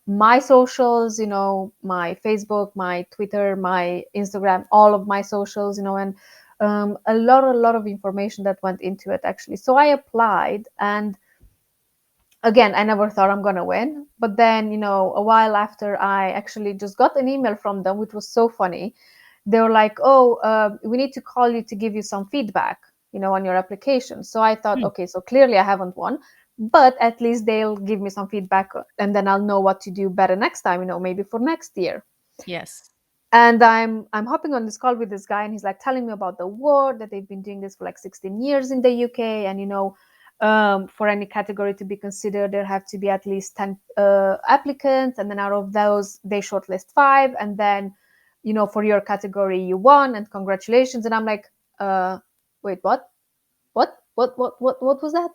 Speaker 2: my socials, my Facebook, my Twitter, my Instagram, all of my socials, and a lot of information that went into it actually. So I applied, and again, I never thought I'm gonna win. But then, a while after, I actually just got an email from them, which was so funny. They were like, "Oh, we need to call you to give you some feedback, on your application." So I thought,
Speaker 1: Hmm.
Speaker 2: okay, so clearly I haven't won, but at least they'll give me some feedback, and then I'll know what to do better next time, maybe for next year.
Speaker 1: Yes.
Speaker 2: And I'm hopping on this call with this guy, and he's like telling me about the award, that they've been doing this for like 16 years in the UK, and for any category to be considered, there have to be at least 10 applicants, and then out of those they shortlist 5, and then for your category you won, and congratulations. And I'm like, wait, what was that?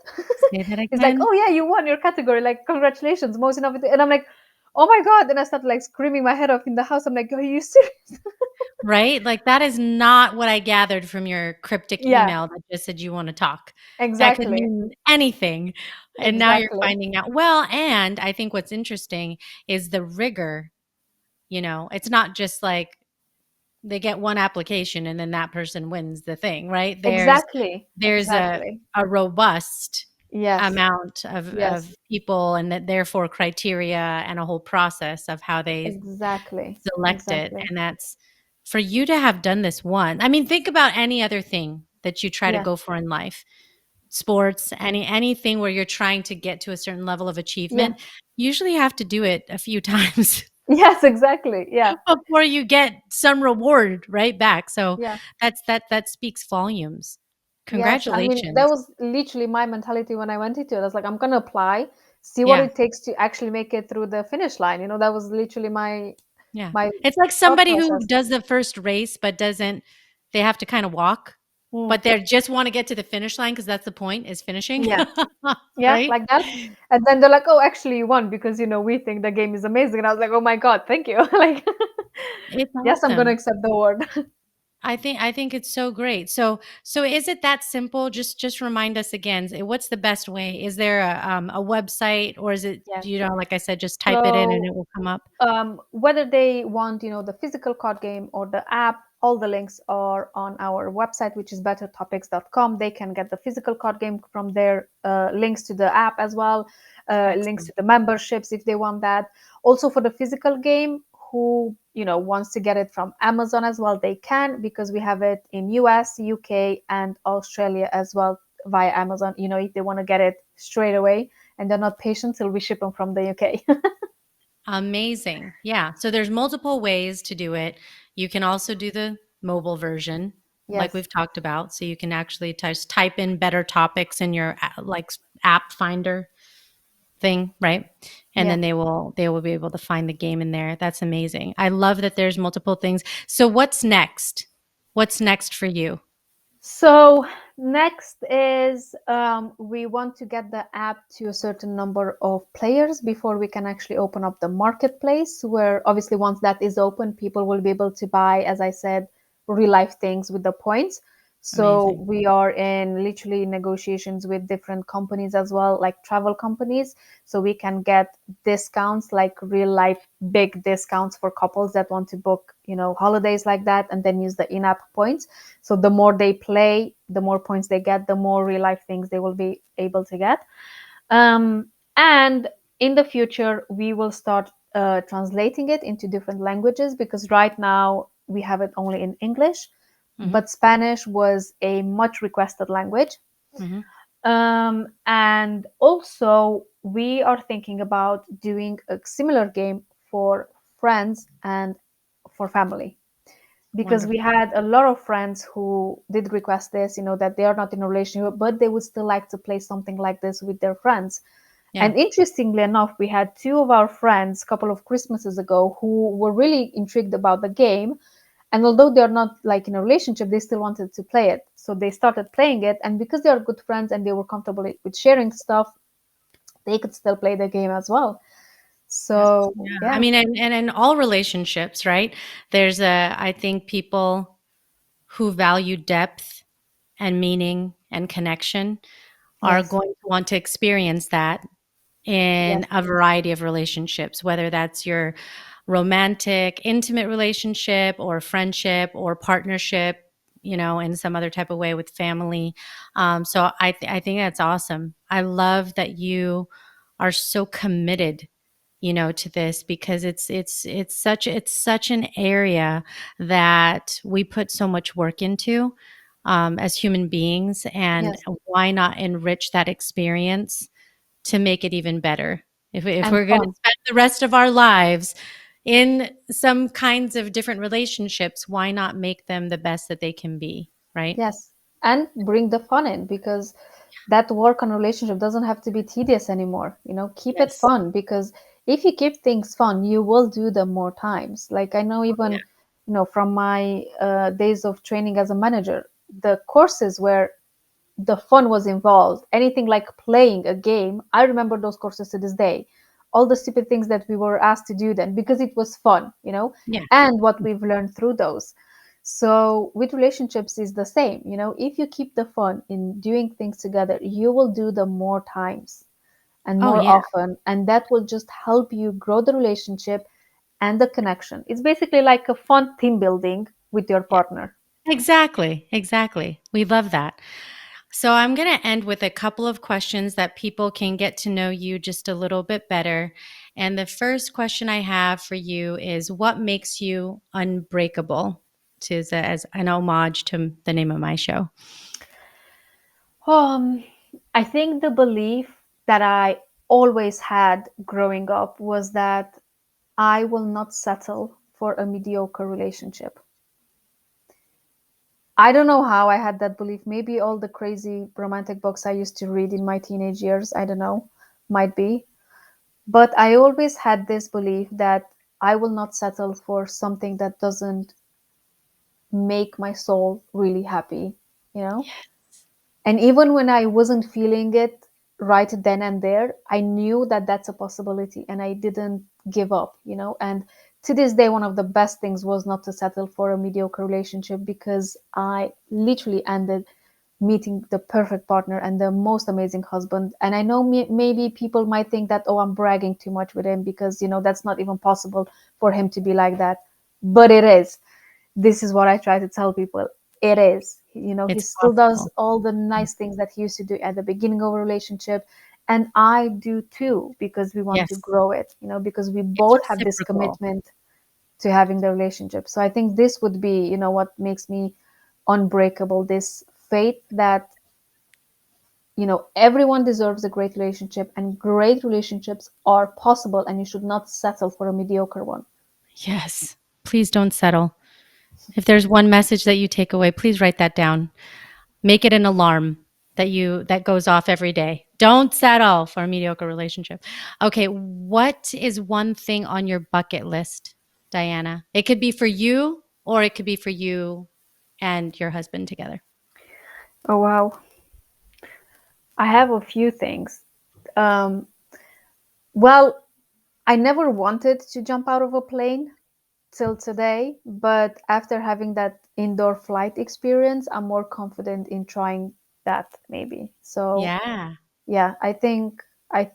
Speaker 1: Say that
Speaker 2: He's like,
Speaker 1: again.
Speaker 2: oh yeah, you won your category, like congratulations, most innovative. And I'm like, oh my god. And I started like screaming my head off in the house. I'm like, are you serious?
Speaker 1: Right? Like, that is not what I gathered from your cryptic
Speaker 2: Yeah,
Speaker 1: email that just said you wanna talk. That could
Speaker 2: exactly,
Speaker 1: mean anything, and now you're
Speaker 2: exactly.
Speaker 1: finding out. Well, and I think what's interesting is the rigor, it's not just like they get one application and then that person wins the thing, right?
Speaker 2: Exactly,
Speaker 1: There's
Speaker 2: exactly.
Speaker 1: a robust
Speaker 2: Yes,
Speaker 1: amount of
Speaker 2: yes,
Speaker 1: people, and that therefore criteria and a whole process of how they
Speaker 2: exactly,
Speaker 1: select it,
Speaker 2: exactly.
Speaker 1: and that's for you to have done this one. I mean, think about any other thing that you try to
Speaker 2: Yeah,
Speaker 1: go for in life, sports, anything where you're trying to get to a certain level of
Speaker 2: yeah.
Speaker 1: achievement, you usually have to do it a few times
Speaker 2: Yes, exactly. Yeah,
Speaker 1: before you get some reward right back. So
Speaker 2: yeah.
Speaker 1: that speaks volumes.
Speaker 2: Yes, I mean, that
Speaker 1: Congratulations.
Speaker 2: was literally my mentality when I went into it. I was like, I'm gonna apply, see what
Speaker 1: Yeah.
Speaker 2: it takes to actually make it through the finish line. That was literally my
Speaker 1: Yeah.
Speaker 2: My
Speaker 1: It's like
Speaker 2: thought
Speaker 1: somebody who
Speaker 2: process.
Speaker 1: does the first race, but doesn't they have to kind of walk,
Speaker 2: Mm,
Speaker 1: but they just want to get to the finish line because that's the point is finishing,
Speaker 2: yeah, yeah,
Speaker 1: right?
Speaker 2: like that. And then they're like, "Oh, actually, you won because we think the game is amazing." And I was like, "Oh my god, thank you!" Like,
Speaker 1: It's
Speaker 2: yes, I'm gonna
Speaker 1: awesome.
Speaker 2: accept the award.
Speaker 1: I think it's so great. So is it that simple? Just remind us again. What's the best way? Is there a website, or is it,
Speaker 2: Yes.
Speaker 1: like I said, just type it in and
Speaker 2: So
Speaker 1: it will come up?
Speaker 2: whether they want the physical card game or the app, all the links are on our website, which is bettertopics.com. They can get the physical card game from there, links to the app as well, links to
Speaker 1: Excellent.
Speaker 2: the memberships if they want that. Also for the physical game, who wants to get it from Amazon as well, they can, because we have it in US, UK, and Australia as well via Amazon, if they want to get it straight away and they're not patient till we ship them from the UK.
Speaker 1: Amazing. Yeah. So there's multiple ways to do it. You can also do the mobile version, like
Speaker 2: Yes.
Speaker 1: we've talked about. So you can actually just type in better topics in your app finder thing, right? And
Speaker 2: Yeah.
Speaker 1: then they will be able to find the game in there. That's amazing. I love that there's multiple things. So what's next? What's next for you?
Speaker 2: So next is we want to get the app to a certain number of players before we can actually open up the marketplace, where obviously once that is open, people will be able to buy, as I said, real life things with the points. So
Speaker 1: Amazing.
Speaker 2: we are in literally negotiations with different companies as well, like travel companies, so we can get discounts, like real life big discounts for couples that want to book, holidays like that, and then use the in-app points. So the more they play, the more points they get, the more real life things they will be able to get. And in the future, we will start translating it into different languages, because right now we have it only in English,
Speaker 1: Hmm.
Speaker 2: but Spanish was a much requested language.
Speaker 1: Hmm.
Speaker 2: And also, we are thinking about doing a similar game for friends and for family, because we
Speaker 1: Wonderful.
Speaker 2: had a lot of friends who did request this, that they are not in a relationship, but they would still like to play something like this with their friends.
Speaker 1: Yeah.
Speaker 2: And interestingly enough, we had two of our friends a couple of Christmases ago who were really intrigued about the game. And although they're not like in a relationship, they still wanted to play it. So they started playing it. And because they are good friends and they were comfortable with sharing stuff, they could still play the game as well.
Speaker 1: Yeah.
Speaker 2: So,
Speaker 1: Yeah. I
Speaker 2: yeah,
Speaker 1: mean, and in all relationships, right? I think people who value depth and meaning and connection are
Speaker 2: yes,
Speaker 1: going to want to experience that
Speaker 2: yes,
Speaker 1: in a variety of relationships, whether that's your romantic, intimate relationship or friendship or partnership, in some other type of way with family. So I think that's awesome. I love that you are so committed, to this, because it's such an area that we put so much work into as human beings, and
Speaker 2: yes,
Speaker 1: why not enrich that experience to make it even better? If
Speaker 2: and
Speaker 1: we're going to
Speaker 2: fun.
Speaker 1: spend the rest of our lives in some kinds of different relationships, why not make them the best that they can be, right?
Speaker 2: Yes, and bring the fun in, because that work on relationship doesn't have to be tedious anymore. Keep it
Speaker 1: Yes.
Speaker 2: fun, because if you keep things fun, you will do them more times. Like I know,
Speaker 1: Oh, yeah.
Speaker 2: even from my days of training as a manager, the courses where the fun was involved, anything like playing a game, I remember those courses to this day. All the stupid things that we were asked to do then, because it was fun,
Speaker 1: Yeah.
Speaker 2: and what we've learned through those. So with relationships is the same. If you keep the fun in doing things together, you will do them more times and
Speaker 1: Oh,
Speaker 2: more
Speaker 1: yeah.
Speaker 2: often, and that will just help you grow the relationship and the connection. It's basically like a fun team building with your
Speaker 1: Yeah.
Speaker 2: partner.
Speaker 1: Exactly. Exactly. We love that. So I'm going to end with a couple of questions that people can get to know you just a little bit better. And the first question I have for you is, what makes you unbreakable? To as an homage to the name of my show.
Speaker 2: Um, I think the belief that I always had growing up was that I will not settle for a mediocre relationship. I don't know how I had that belief. Maybe all the crazy romantic books I used to read in my teenage years, I don't know, might be. But I always had this belief that I will not settle for something that doesn't make my soul really happy, you know? And even when I wasn't feeling it right then and there, I knew that that's a possibility and I didn't give up, you know? And to this day, one of the best things was not to settle for a mediocre relationship, because I literally ended meeting the perfect partner and the most amazing husband. And I know maybe people might think that, oh, I'm bragging too much with him because, you know, that's not even possible for him to be like that. But it is. This is what I try to tell people. It is. You know, he
Speaker 1: It's
Speaker 2: still does
Speaker 1: possible.
Speaker 2: all the nice things that he used to do at the beginning of a relationship. And I do too, because we want to
Speaker 1: Yes.
Speaker 2: grow it, you know, because we
Speaker 1: It's
Speaker 2: both have this
Speaker 1: reciprocal.
Speaker 2: commitment to having the relationship. So I think this would be, you know, what makes me unbreakable, this faith that, you know, everyone deserves a great relationship and great relationships are possible, and you should not settle for a mediocre one.
Speaker 1: Yes. Please don't settle. If there's one message that you take away, please write that down. Make it an alarm that goes off every day. Don't settle for a mediocre relationship. Okay, what is one thing on your bucket list, Diana? It could be for you or it could be for you and your husband together.
Speaker 2: Oh, wow. I have a few things. Um, well, I never wanted to jump out of a plane till today, but after having that indoor flight experience, I'm more confident in trying that maybe. So,
Speaker 1: Yeah.
Speaker 2: yeah, I think I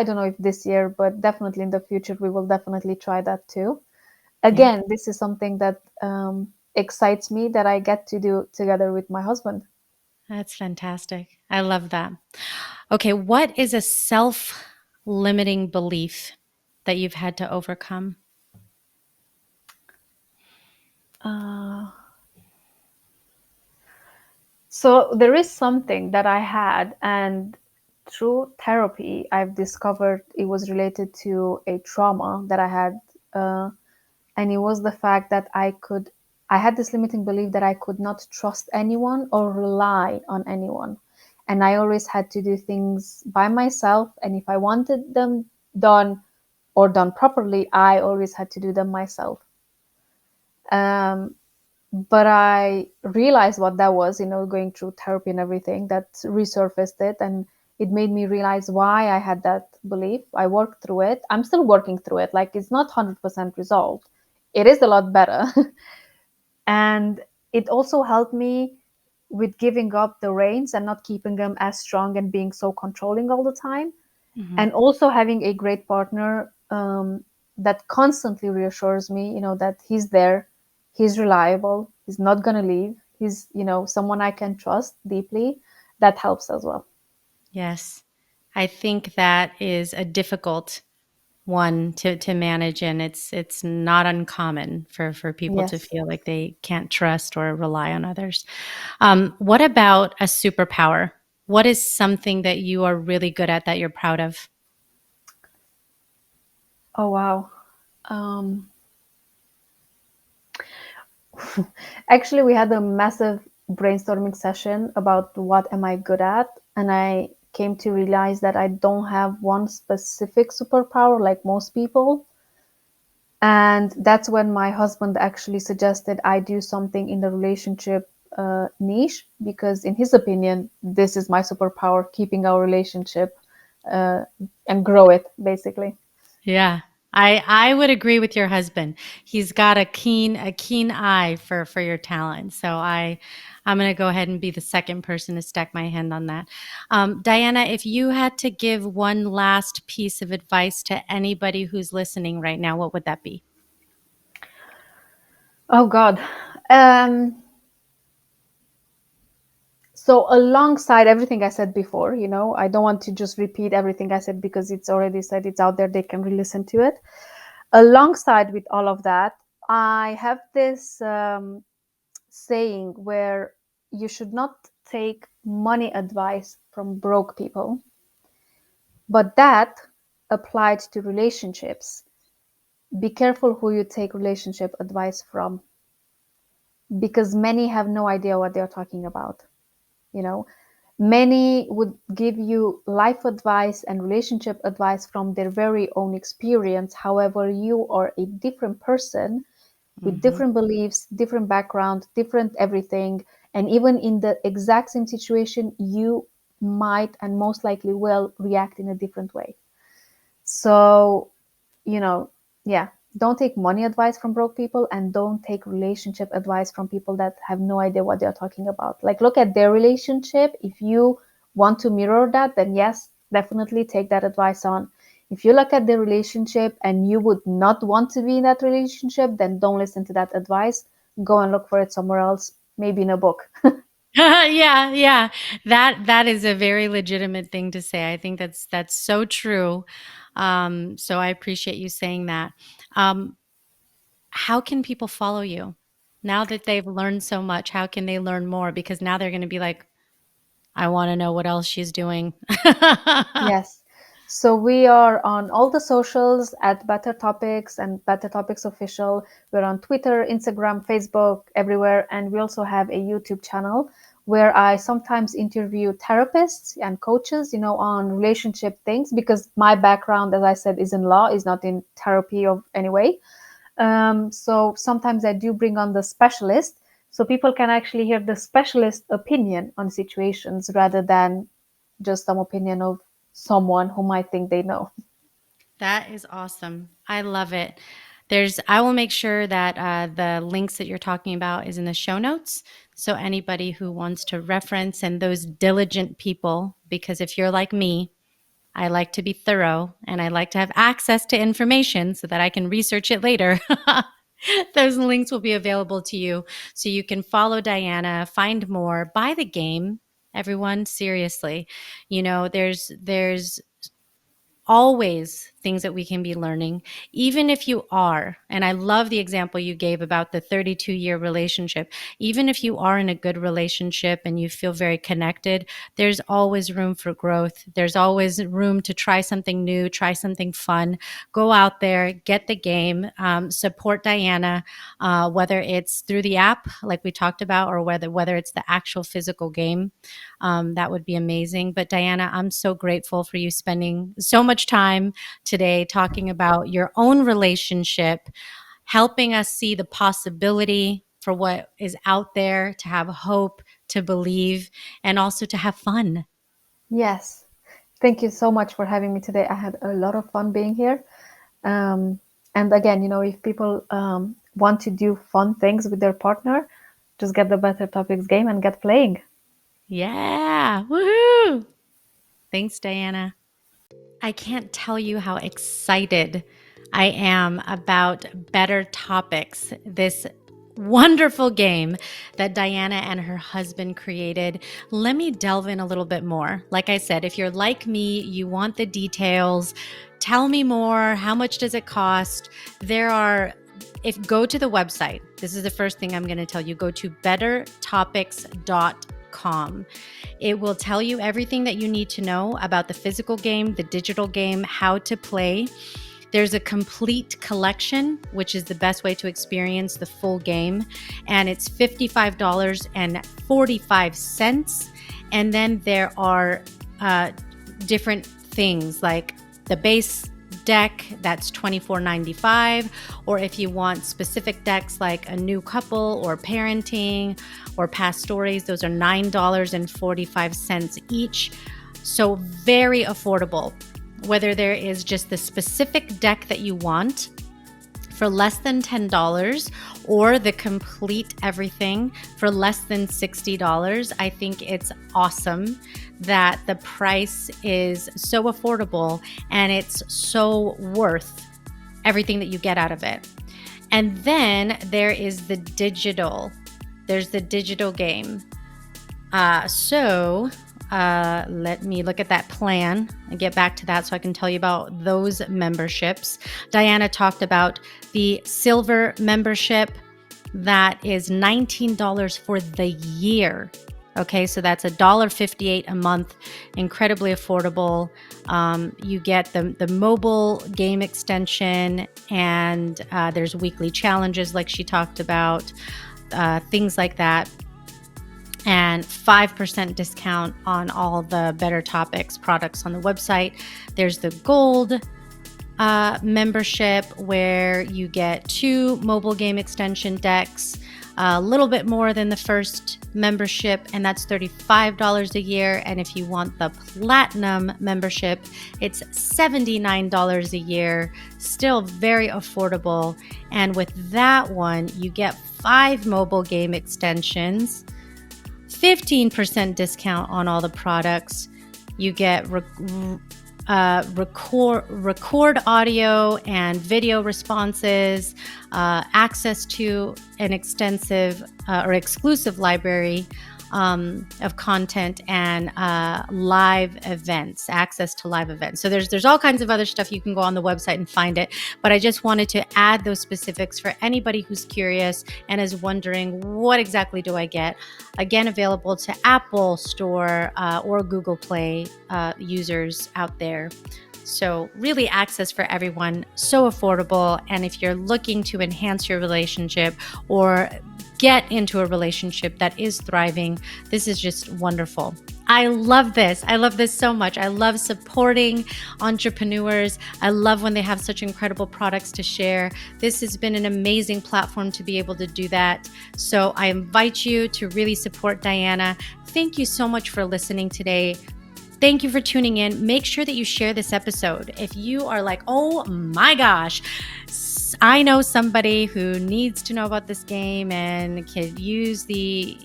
Speaker 2: don't know if this year, but definitely in the future we will definitely try that too.
Speaker 1: Yeah.
Speaker 2: Again, this is something that excites me that I get to do together with my husband.
Speaker 1: That's fantastic. I love that. Okay, what is a self-limiting belief that you've had to overcome?
Speaker 2: Uh, so there is something that I had, and through therapy, I've discovered it was related to a trauma that I had, uh, and it was the fact that I had this limiting belief that I could not trust anyone or rely on anyone, and I always had to do things by myself, and if I wanted them done or done properly, I always had to do them myself. Um, but I realized what that was, you know, going through therapy and everything that resurfaced it. And it made me realize why I had that belief. I worked through it. I'm still working through it. Like, it's not 100% resolved. It is a lot better. And it also helped me with giving up the reins and not keeping them as strong and being so controlling all the time,
Speaker 1: Mhm.
Speaker 2: and also having a great partner that constantly reassures me, you know, that he's there, he's reliable, he's not going to leave, he's, you know, someone I can trust deeply. That helps as well.
Speaker 1: Yes. I think that is a difficult one to manage, and it's not uncommon for people to
Speaker 2: Yes.
Speaker 1: feel like they can't trust or rely on others. What about a superpower? What is something that you are really good at that you're proud of?
Speaker 2: Oh, wow. um, Actually, we had a massive brainstorming session about what am I good at, and I came to realize that I don't have one specific superpower like most people. And that's when my husband actually suggested I do something in the relationship niche, because in his opinion, this is my superpower, keeping our relationship uh, and grow it, basically.
Speaker 1: Yeah. I would agree with your husband. He's got a keen eye for your talent. So I'm going to go ahead and be the second person to stack my hand on that. Diana, if you had to give one last piece of advice to anybody who's listening right now, what would that be?
Speaker 2: Oh, God. Um, so, alongside everything I said before, you know, I don't want to just repeat everything I said because it's already said, it's out there, they can re listen to it. Alongside with all of that, I have this saying where you should not take money advice from broke people, but that applied to relationships. Be careful who you take relationship advice from, because many have no idea what they're talking about, you know. Many would give you life advice and relationship advice from their very own experience. However, you are a different person with
Speaker 1: Mm-hmm.
Speaker 2: different beliefs, different background, different everything. And even in the exact same situation, you might and most likely will react in a different way. So, you know, yeah, don't take money advice from broke people, and don't take relationship advice from people that have no idea what they're talking about. Like, look at their relationship. If you want to mirror that, then yes, definitely take that advice on. If you look at their relationship and you would not want to be in that relationship, then don't listen to that advice. Go and look for it somewhere else, maybe in a book.
Speaker 1: Yeah, yeah. That is a very legitimate thing to say. I think that's so true. So I appreciate you saying that. Um, how can people follow you now that they've learned so much? How can they learn more? Because now they're going to be like, I want to know what else she's doing.
Speaker 2: Yes. So we are on all the socials at Better Topics and Better Topics Official. We're on Twitter, Instagram, Facebook, everywhere. And we also have a YouTube channel where I sometimes interview therapists and coaches, on relationship things, because my background, as I said, is in law, is not in therapy of any way. So sometimes I do bring on the specialist so people can actually hear the specialist opinion on situations rather than just some opinion of someone who might think they know.
Speaker 1: That is awesome. I love it. I will make sure that the links that you're talking about is in the show notes. So anybody who wants to reference, and those diligent people, because if you're like me, I like to be thorough and I like to have access to information so that I can research it later. Those links will be available to you so you can follow Diana, find more, buy the game. Everyone, seriously. There's always things that we can be learning, even if you are. And I love the example you gave about the 32-year relationship. Even if you are in a good relationship and you feel very connected, there's always room for growth. There's always room to try something new, try something fun. Go out there, get the game, support Diana, whether it's through the app, like we talked about, or whether it's the actual physical game. That would be amazing. But Diana, I'm so grateful for you spending so much time today talking about your own relationship, helping us see the possibility for what is out there, to have hope, to believe, and also to have fun.
Speaker 2: Yes. Thank you so much for having me today. I had a lot of fun being here. Um, and again, if people want to do fun things with their partner, just get the Better Topics game and get playing.
Speaker 1: Yeah. Woohoo. Thanks, Diana. I can't tell you how excited I am about Better Topics, this wonderful game that Diana and her husband created. Let me delve in a little bit more. Like I said, if you're like me, you want the details, tell me more. How much does it cost? Go to the website. This is the first thing I'm going to tell you. Go to bettertopics.com. It will tell you everything that you need to know about the physical game, the digital game, how to play. There's a complete collection, which is the best way to experience the full game. And it's $55.45. And then there are different things like the base deck, that's $24.95. Or if you want specific decks like a new couple or parenting or past stories, those are $9.45 each. So very affordable. Whether there is just the specific deck that you want for less than $10 or the complete everything for less than $60, I think it's awesome that the price is so affordable and it's so worth everything that you get out of it. And then there's the digital game. Let me look at that plan and get back to that so I can tell you about those memberships. Diana talked about the silver membership. That is $19 for the year. Okay, so that's $1.58 a month, incredibly affordable. You get the mobile game extension, and there's weekly challenges like she talked about, things like that. and 5% discount on all the Better Topics products on the website. There's the gold membership, where you get 2 mobile game extension decks, a little bit more than the first membership, and that's $35 a year. And if you want the platinum membership, it's $79 a year, still very affordable. And with that one, you get 5 mobile game extensions, 15% discount on all the products. You get record audio and video responses, access to an extensive or exclusive library of content, and live events, access to live events. So there's all kinds of other stuff. You can go on the website and find it, but I just wanted to add those specifics for anybody who's curious and is wondering, what exactly do I get? Again, available to Apple Store or Google Play users out there. So really access for everyone, so affordable. And if you're looking to enhance your relationship or get into a relationship that is thriving, this is just wonderful. I love this. I love this so much. I love supporting entrepreneurs. I love when they have such incredible products to share. This has been an amazing platform to be able to do that. So I invite you to really support Diana. Thank you so much for listening today. Thank you for tuning in. Make sure that you share this episode. If you are like, oh my gosh, I know somebody who needs to know about this game and could use the,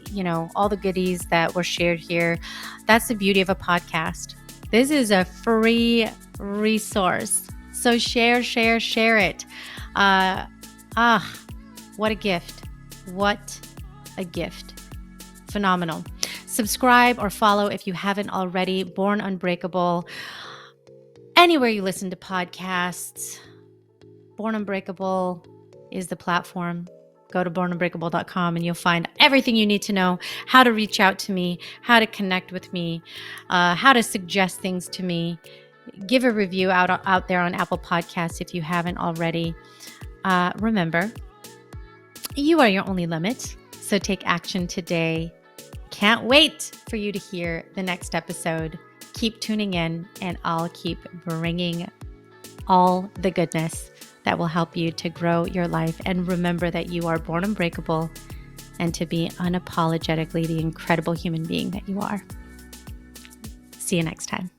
Speaker 1: all the goodies that were shared here. That's the beauty of a podcast. This is a free resource. So share it. What a gift. What a gift. Phenomenal. Subscribe or follow if you haven't already. Born Unbreakable. Anywhere you listen to podcasts, Born Unbreakable is the platform. Go to bornunbreakable.com and you'll find everything you need to know, how to reach out to me, how to connect with me, how to suggest things to me. Give a review out there on Apple Podcasts if you haven't already. Remember, you are your only limit, so take action today. Can't wait for you to hear the next episode. Keep tuning in, and I'll keep bringing all the goodness that will help you to grow your life. And remember that you are born unbreakable, and to be unapologetically the incredible human being that you are. See you next time.